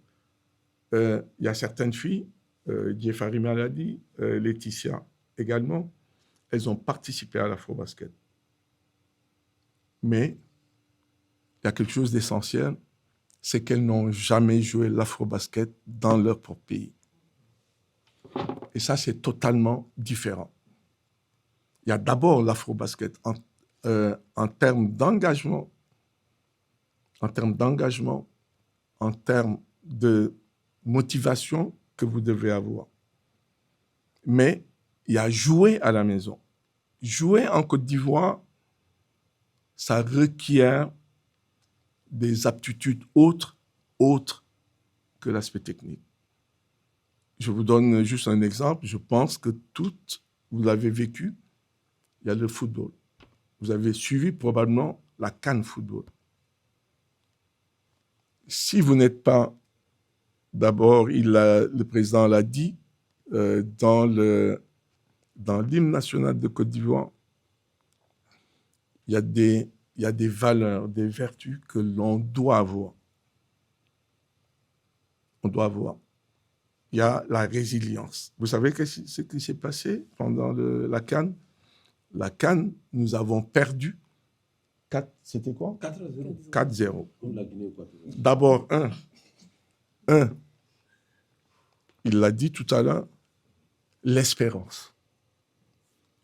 Il y a certaines filles, Diefarima l'a dit, Laetitia également, elles ont participé à l'Afrobasket. Mais il y a quelque chose d'essentiel, c'est qu'elles n'ont jamais joué l'Afrobasket dans leur propre pays. Et ça, c'est totalement différent. Il y a d'abord l'Afrobasket en termes d'engagement, en termes de motivation que vous devez avoir. Mais il y a jouer à la maison. Jouer en Côte d'Ivoire, ça requiert des aptitudes autres que l'aspect technique. Je vous donne juste un exemple. Je pense que toutes, vous l'avez vécu, il y a le football. Vous avez suivi probablement la CAN Football. Si vous n'êtes pas, d'abord, le président l'a dit, dans l'hymne national de Côte d'Ivoire, il y a des valeurs, des vertus que l'on doit avoir. On doit avoir. Il y a la résilience. Vous savez ce qui s'est passé pendant la CAN? La CAN, nous avons perdu 4, c'était quoi? 4-0. 4-0. D'abord, il l'a dit tout à l'heure, l'espérance.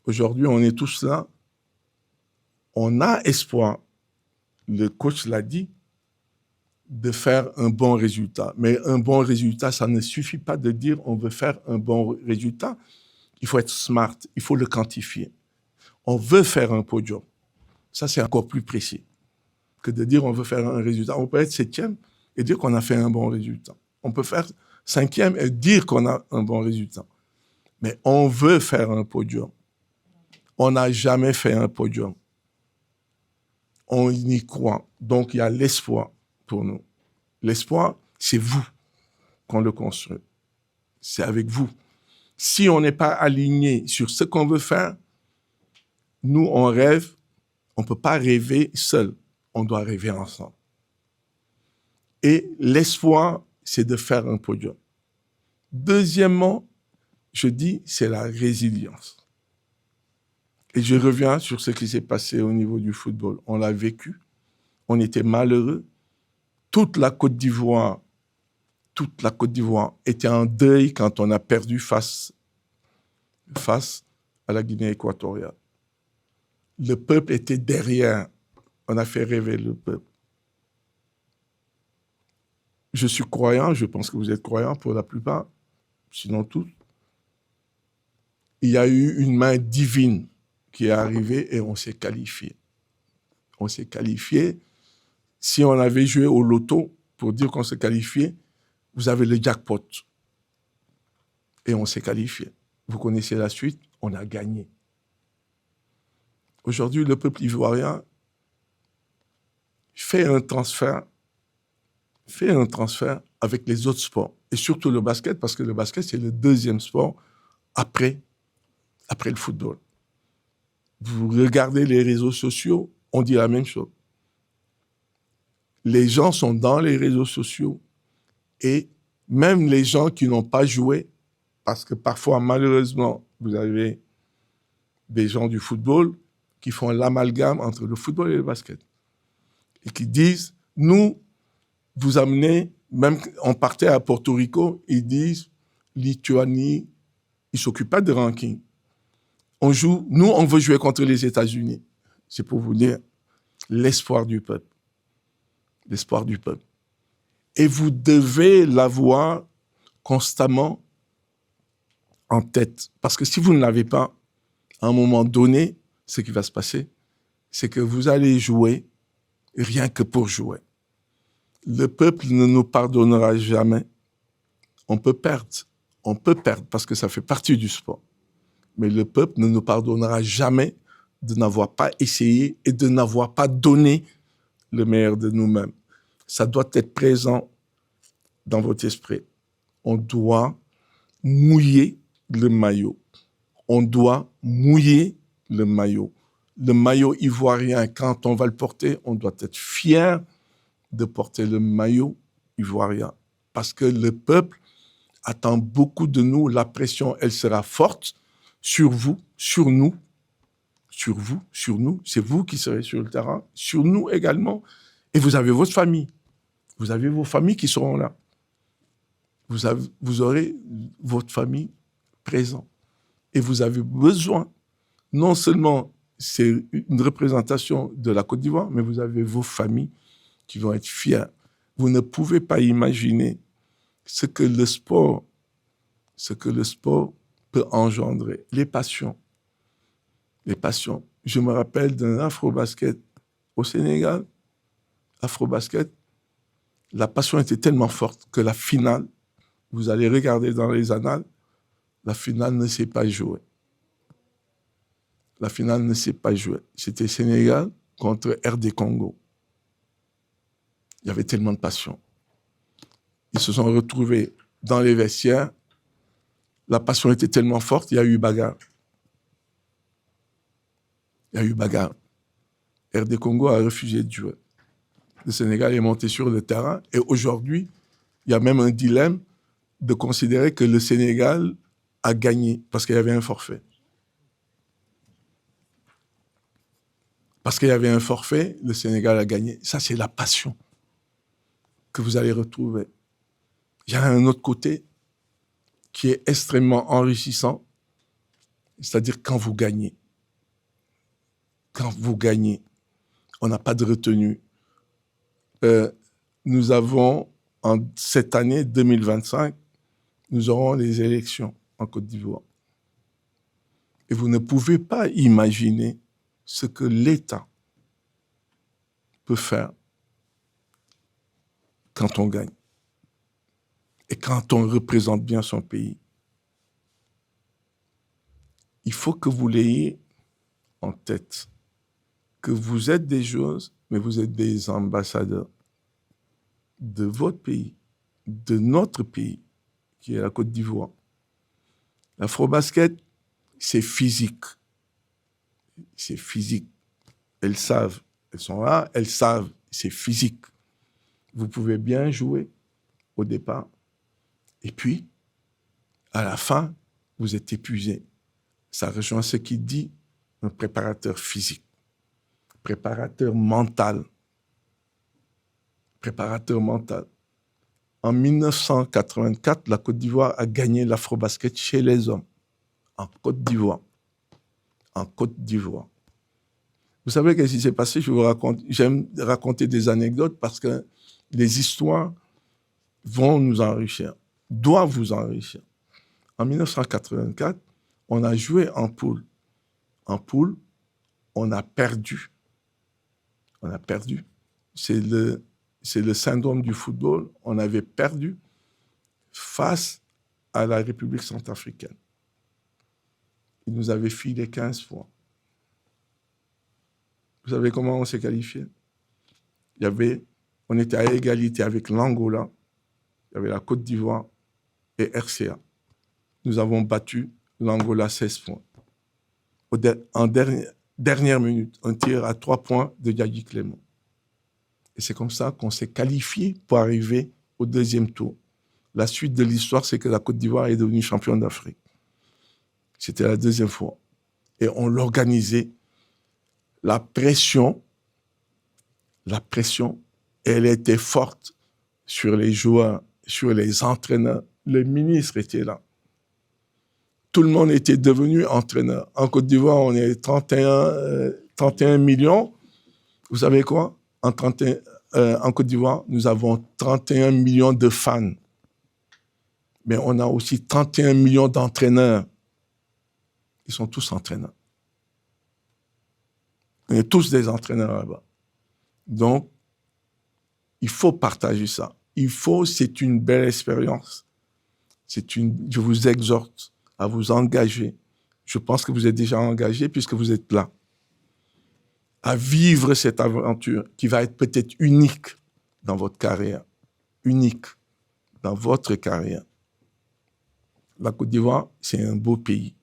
Aujourd'hui, on est tous là. On a espoir, le coach l'a dit, de faire un bon résultat. Mais un bon résultat, ça ne suffit pas de dire on veut faire un bon résultat. Il faut être smart, il faut le quantifier. On veut faire un podium. Ça, c'est encore plus précis que de dire on veut faire un résultat. On peut être 7e et dire qu'on a fait un bon résultat. On peut faire 5e et dire qu'on a un bon résultat. Mais on veut faire un podium. On n'a jamais fait un podium. On y croit. Donc, il y a l'espoir pour nous. L'espoir, c'est vous qu'on le construit. C'est avec vous. Si on n'est pas aligné sur ce qu'on veut faire, nous, on rêve. On ne peut pas rêver seul. On doit rêver ensemble. Et l'espoir, c'est de faire un podium. Deuxièmement, je dis, c'est la résilience. Et je reviens sur ce qui s'est passé au niveau du football. On l'a vécu. On était malheureux. Toute la Côte d'Ivoire était en deuil quand on a perdu face à la Guinée équatoriale. Le peuple était derrière. On a fait rêver le peuple. Je suis croyant, je pense que vous êtes croyants pour la plupart, sinon tous. Il y a eu une main divine qui est arrivée et on s'est qualifié. On s'est qualifié. Si on avait joué au loto pour dire qu'on s'est qualifié, vous avez le jackpot. Et on s'est qualifié. Vous connaissez la suite, on a gagné. Aujourd'hui, le peuple ivoirien fait un transfert avec les autres sports. Et surtout le basket, parce que le basket, c'est le deuxième sport après le football. Vous regardez les réseaux sociaux, on dit la même chose. Les gens sont dans les réseaux sociaux et même les gens qui n'ont pas joué, parce que parfois, malheureusement, vous avez des gens du football qui font l'amalgame entre le football et le basket et qui disent, nous, vous amenez, même on partait à Porto Rico, ils disent, Lituanie, ils ne s'occupent pas de ranking. On joue, nous, on veut jouer contre les États-Unis. C'est pour vous dire l'espoir du peuple. L'espoir du peuple. Et vous devez l'avoir constamment en tête. Parce que si vous ne l'avez pas, à un moment donné, ce qui va se passer, c'est que vous allez jouer rien que pour jouer. Le peuple ne nous pardonnera jamais. On peut perdre parce que ça fait partie du sport. Mais le peuple ne nous pardonnera jamais de n'avoir pas essayé et de n'avoir pas donné le meilleur de nous-mêmes. Ça doit être présent dans votre esprit. On doit mouiller le maillot. On doit mouiller le maillot. Le maillot ivoirien, quand on va le porter, on doit être fier de porter le maillot ivoirien. Parce que le peuple attend beaucoup de nous. La pression, elle sera forte sur vous, sur nous, sur vous, sur nous. C'est vous qui serez sur le terrain, sur nous également. Et vous avez votre famille. Vous avez vos familles qui seront là. Vous aurez votre famille présente. Et vous avez besoin, non seulement c'est une représentation de la Côte d'Ivoire, mais vous avez vos familles qui vont être fiers. Vous ne pouvez pas imaginer ce que le sport peut engendrer. Les passions. Je me rappelle d'un afro-basket au Sénégal. Afro-basket, la passion était tellement forte que la finale, vous allez regarder dans les annales, la finale ne s'est pas jouée. La finale ne s'est pas jouée. C'était Sénégal contre RD Congo. Il y avait tellement de passion. Ils se sont retrouvés dans les vestiaires. La passion était tellement forte, il y a eu bagarre. RD Congo a refusé de jouer. Le Sénégal est monté sur le terrain et aujourd'hui, il y a même un dilemme de considérer que le Sénégal a gagné parce qu'il y avait un forfait. Parce qu'il y avait un forfait, le Sénégal a gagné. Ça, c'est la passion que vous allez retrouver. Il y a un autre côté qui est extrêmement enrichissant, c'est-à-dire quand vous gagnez. Quand vous gagnez, on n'a pas de retenue. Nous avons, en cette année 2025, nous aurons les élections en Côte d'Ivoire. Et vous ne pouvez pas imaginer ce que l'État peut faire quand on gagne et quand on représente bien son pays. Il faut que vous l'ayez en tête, que vous êtes des joueurs, mais vous êtes des ambassadeurs de votre pays, de notre pays, qui est la Côte d'Ivoire. L'afro-basket, c'est physique. C'est physique. Elles savent, elles sont là, elles savent, c'est physique. Vous pouvez bien jouer au départ, et puis, à la fin, vous êtes épuisé. Ça rejoint ce qu'il dit un préparateur physique, préparateur mental. Préparateur mental. En 1984, la Côte d'Ivoire a gagné l'afro-basket chez les hommes, en Côte d'Ivoire. En Côte d'Ivoire. Vous savez qu'est-ce qui s'est passé? J'aime raconter des anecdotes parce que les histoires vont nous enrichir, doivent vous enrichir. En 1984, on a joué en poule. En poule, on a perdu. On a perdu. C'est le syndrome du football. On avait perdu face à la République centrafricaine. Ils nous avaient filé 15 fois. Vous savez comment on s'est qualifié? On était à égalité avec l'Angola, il y avait la Côte d'Ivoire et RCA. Nous avons battu l'Angola 16 points. En dernière minute, un tir à 3 points de Yagi Clément. Et c'est comme ça qu'on s'est qualifié pour arriver au deuxième tour. La suite de l'histoire, c'est que la Côte d'Ivoire est devenue championne d'Afrique. C'était la deuxième fois. Et on l'organisait. La pression, elle était forte sur les joueurs, sur les entraîneurs. Le ministre était là. Tout le monde était devenu entraîneur. En Côte d'Ivoire, on est 31 millions. Vous savez quoi? En Côte d'Ivoire, nous avons 31 millions de fans. Mais on a aussi 31 millions d'entraîneurs. Ils sont tous entraîneurs. On est tous des entraîneurs là-bas. Donc, Il faut partager ça. C'est une belle expérience. Je vous exhorte à vous engager. Je pense que vous êtes déjà engagé puisque vous êtes là. À vivre cette aventure qui va être peut-être unique dans votre carrière. Unique dans votre carrière. La Côte d'Ivoire, c'est un beau pays.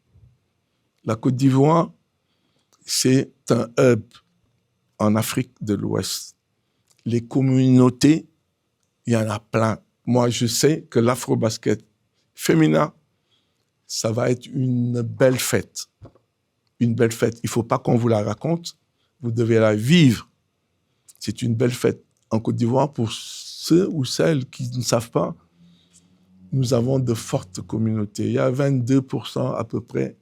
La Côte d'Ivoire, c'est un hub en Afrique de l'Ouest. Les communautés, il y en a plein. Moi, je sais que l'afro-basket féminin, ça va être une belle fête. Une belle fête. Il ne faut pas qu'on vous la raconte. Vous devez la vivre. C'est une belle fête. En Côte d'Ivoire, pour ceux ou celles qui ne savent pas, nous avons de fortes communautés. Il y a 22% à peu près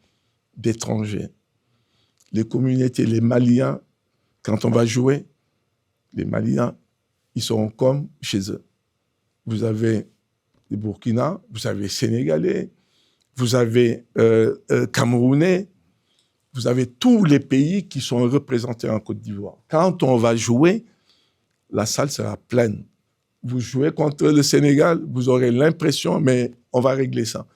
d'étrangers. Les communautés, les Maliens, quand on va jouer, les Maliens, ils seront comme chez eux. Vous avez les Burkina, vous avez Sénégalais, vous avez Camerounais, vous avez tous les pays qui sont représentés en Côte d'Ivoire. Quand on va jouer, la salle sera pleine. Vous jouez contre le Sénégal, vous aurez l'impression, mais on va régler ça,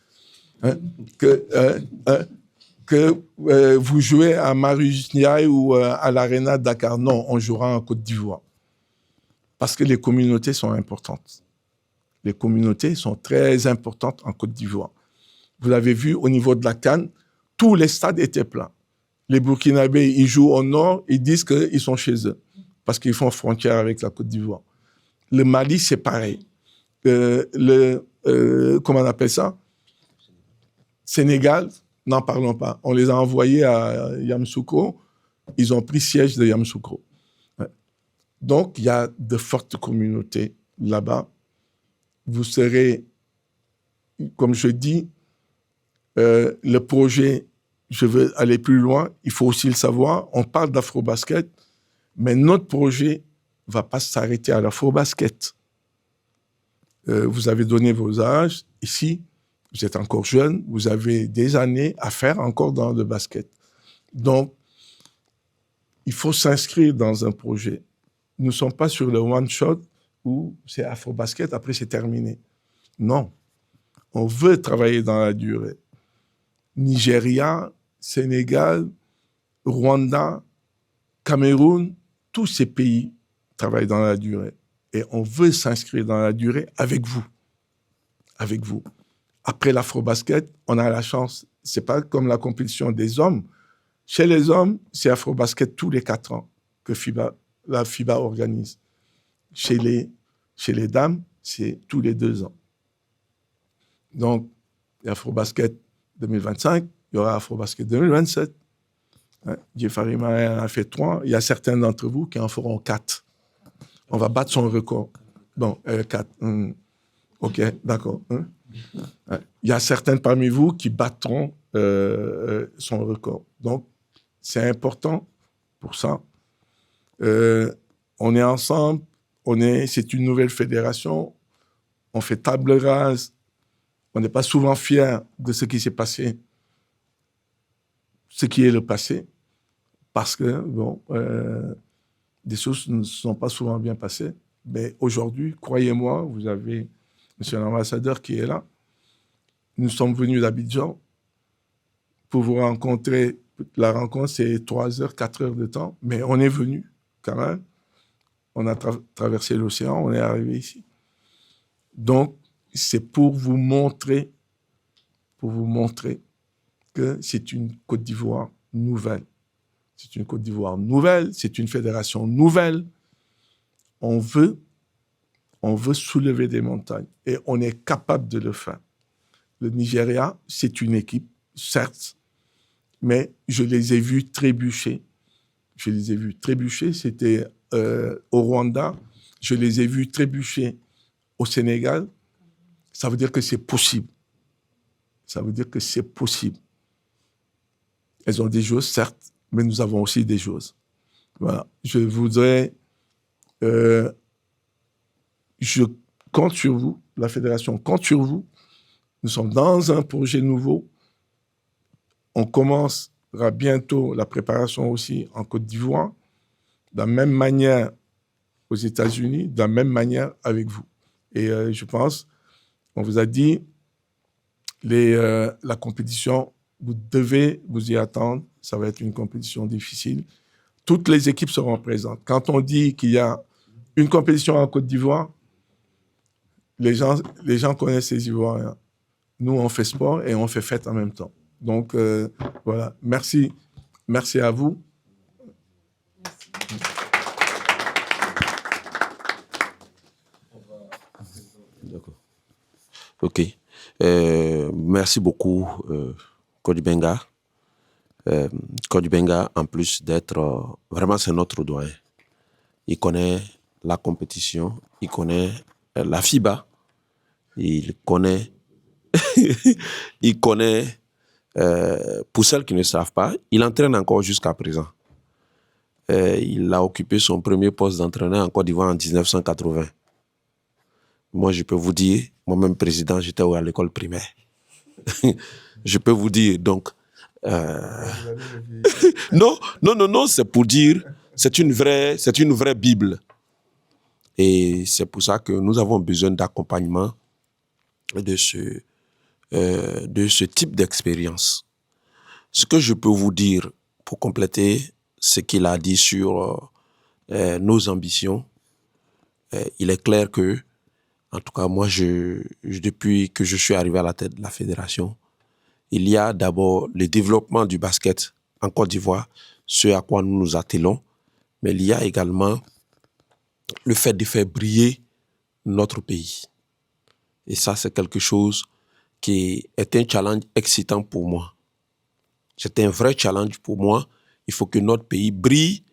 que vous jouez à Marius Ndiaye ou à l'Arena de Dakar. Non, on jouera en Côte d'Ivoire. Parce que les communautés sont importantes. Les communautés sont très importantes en Côte d'Ivoire. Vous l'avez vu au niveau de la CAN, tous les stades étaient pleins. Les Burkinabés, ils jouent au nord, ils disent qu'ils sont chez eux, parce qu'ils font frontière avec la Côte d'Ivoire. Le Mali, c'est pareil. Comment on appelle ça? Sénégal, n'en parlons pas. On les a envoyés à Yamoussoukro. Ils ont pris siège de Yamoussoukro. Donc, il y a de fortes communautés là-bas. Vous serez, comme je dis, le projet, je veux aller plus loin, il faut aussi le savoir. On parle d'afro-basket, mais notre projet ne va pas s'arrêter à l'afro-basket. Vous avez donné vos âges. Ici, vous êtes encore jeune, vous avez des années à faire encore dans le basket. Donc, il faut s'inscrire dans un projet. Nous ne sommes pas sur le one-shot où c'est afro-basket, après c'est terminé. Non. On veut travailler dans la durée. Nigeria, Sénégal, Rwanda, Cameroun, tous ces pays travaillent dans la durée. Et on veut s'inscrire dans la durée avec vous. Avec vous. Après l'afro-basket, on a la chance. C'est pas comme la compétition des hommes. Chez les hommes, c'est afro-basket tous les 4 ans que la FIBA organise. Chez les dames, c'est tous les 2 ans. Donc, l'afro-basket 2025, il y aura afro-basket 2027. Jeffrey Marais en a fait 3. Il y a certains d'entre vous qui en feront 4. On va battre son record. Bon, 4. OK, d'accord. Il y a certains parmi vous qui battront son record. Donc, c'est important pour ça. On est ensemble. C'est une nouvelle fédération. On fait table rase. On n'est pas souvent fiers de ce qui s'est passé, ce qui est le passé, parce que, bon, des choses ne sont pas souvent bien passées. Mais aujourd'hui, croyez-moi, vous avez monsieur l'ambassadeur qui est là. Nous sommes venus d'Abidjan pour vous rencontrer. La rencontre, c'est 3 heures, 4 heures de temps, mais on est venu quand même. On a traversé l'océan, on est arrivé ici. Donc, c'est pour vous montrer que c'est une Côte d'Ivoire nouvelle. C'est une Côte d'Ivoire nouvelle, c'est une fédération nouvelle. On veut soulever des montagnes et on est capable de le faire. Le Nigeria, c'est une équipe, certes, mais je les ai vus trébucher. C'était au Rwanda. Je les ai vus trébucher au Sénégal. Ça veut dire que c'est possible. Elles ont des choses, certes, mais nous avons aussi des choses. Voilà. Je voudrais... je compte sur vous, la fédération compte sur vous. Nous sommes dans un projet nouveau. On commencera bientôt la préparation aussi en Côte d'Ivoire. De la même manière, aux États-Unis de la même manière avec vous. Et je pense, on vous a dit, la compétition, vous devez vous y attendre. Ça va être une compétition difficile. Toutes les équipes seront présentes. Quand on dit qu'il y a une compétition en Côte d'Ivoire, les gens connaissent les Ivoiriens. Nous, on fait sport et on fait fête en même temps. Donc, voilà. Merci à vous. D'accord. OK. Merci beaucoup, Cody Benga. Cody Benga, en plus d'être... vraiment, c'est notre doyen. Il connaît la compétition, il connaît la FIBA, il connaît... il connaît... pour celles qui ne savent pas, il entraîne encore jusqu'à présent. Il a occupé son premier poste d'entraîneur en Côte d'Ivoire en 1980. Moi, je peux vous dire, moi-même président, j'étais à l'école primaire. Je peux vous dire, donc... non, c'est pour dire, c'est une vraie Bible. Et c'est pour ça que nous avons besoin d'accompagnement de ce type d'expérience. Ce que je peux vous dire pour compléter ce qu'il a dit sur nos ambitions, il est clair que, en tout cas moi, depuis que je suis arrivé à la tête de la fédération, il y a d'abord le développement du basket en Côte d'Ivoire, ce à quoi nous nous attelons, mais il y a également le fait de faire briller notre pays. Et ça, c'est quelque chose qui est un challenge excitant pour moi. C'est un vrai challenge pour moi. Il faut que notre pays brille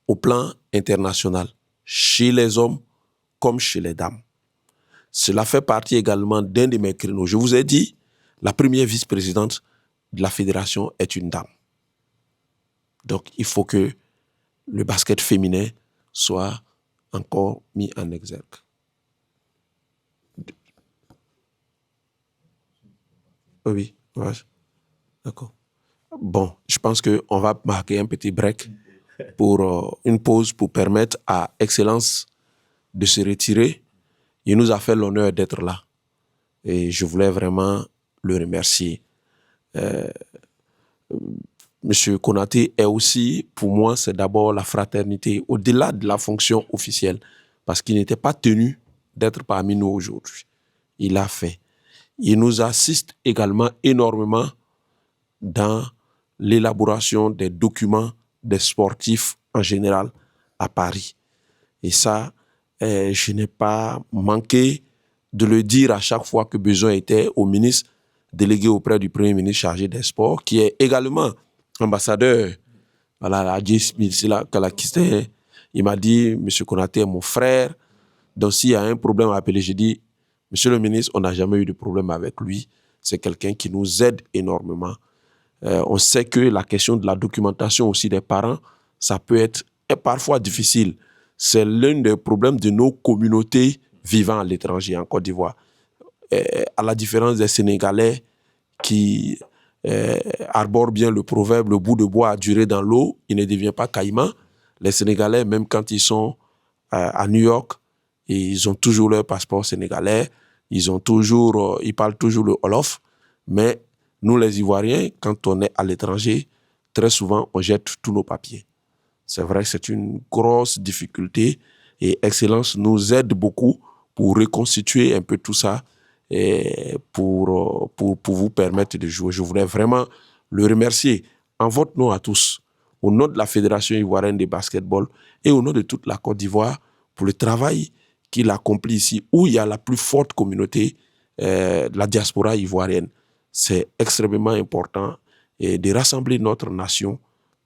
au plan international, chez les hommes comme chez les dames. Cela fait partie également d'un de mes créneaux. Je vous ai dit, la première vice-présidente de la fédération est une dame. Donc, il faut que le basket féminin soit encore mis en exergue. Oui, ouais. D'accord. Bon, je pense qu'on va marquer un petit break pour une pause pour permettre à Excellence de se retirer. Il nous a fait l'honneur d'être là. Et je voulais vraiment le remercier. Monsieur Konaté est aussi, pour moi, c'est d'abord la fraternité, au-delà de la fonction officielle, parce qu'il n'était pas tenu d'être parmi nous aujourd'hui. Il a fait. Il nous assiste également énormément dans l'élaboration des documents des sportifs en général à Paris. Et ça, je n'ai pas manqué de le dire à chaque fois que besoin était au ministre délégué auprès du Premier ministre chargé des sports, qui est également ambassadeur. Voilà, il m'a dit, M. Konaté est mon frère, donc s'il y a un problème à appeler, j'ai dit, Monsieur le ministre, on n'a jamais eu de problème avec lui. C'est quelqu'un qui nous aide énormément. On sait que la question de la documentation aussi des parents, ça peut être parfois difficile. C'est l'un des problèmes de nos communautés vivant à l'étranger, en Côte d'Ivoire. À la différence des Sénégalais qui arborent bien le proverbe, le bout de bois a duré dans l'eau, il ne devient pas caïman. Les Sénégalais, même quand ils sont à New York, ils ont toujours leur passeport sénégalais, ils parlent toujours le Wolof, mais nous les Ivoiriens, quand on est à l'étranger, très souvent on jette tous nos papiers. C'est vrai que c'est une grosse difficulté et Excellence nous aide beaucoup pour reconstituer un peu tout ça et pour vous permettre de jouer. Je voulais vraiment le remercier en votre nom à tous, au nom de la Fédération ivoirienne de basketball et au nom de toute la Côte d'Ivoire pour le travail qu'il accomplit ici, où il y a la plus forte communauté de la diaspora ivoirienne. C'est extrêmement important de rassembler notre nation,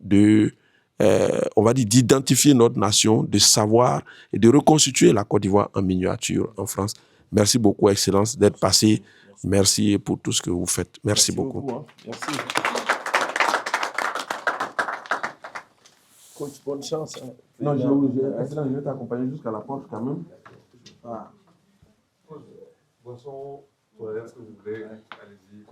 on va dire d'identifier notre nation, de savoir et de reconstituer la Côte d'Ivoire en miniature en France. Merci beaucoup, Excellence, d'être passé. Merci pour tout ce que vous faites. Merci beaucoup. Merci. Coach, bonne chance. Hein. Non, Excellence, je vais t'accompagner jusqu'à la porte quand même. Ah. Boisson, toilette, ce que vous voulez, allez-y.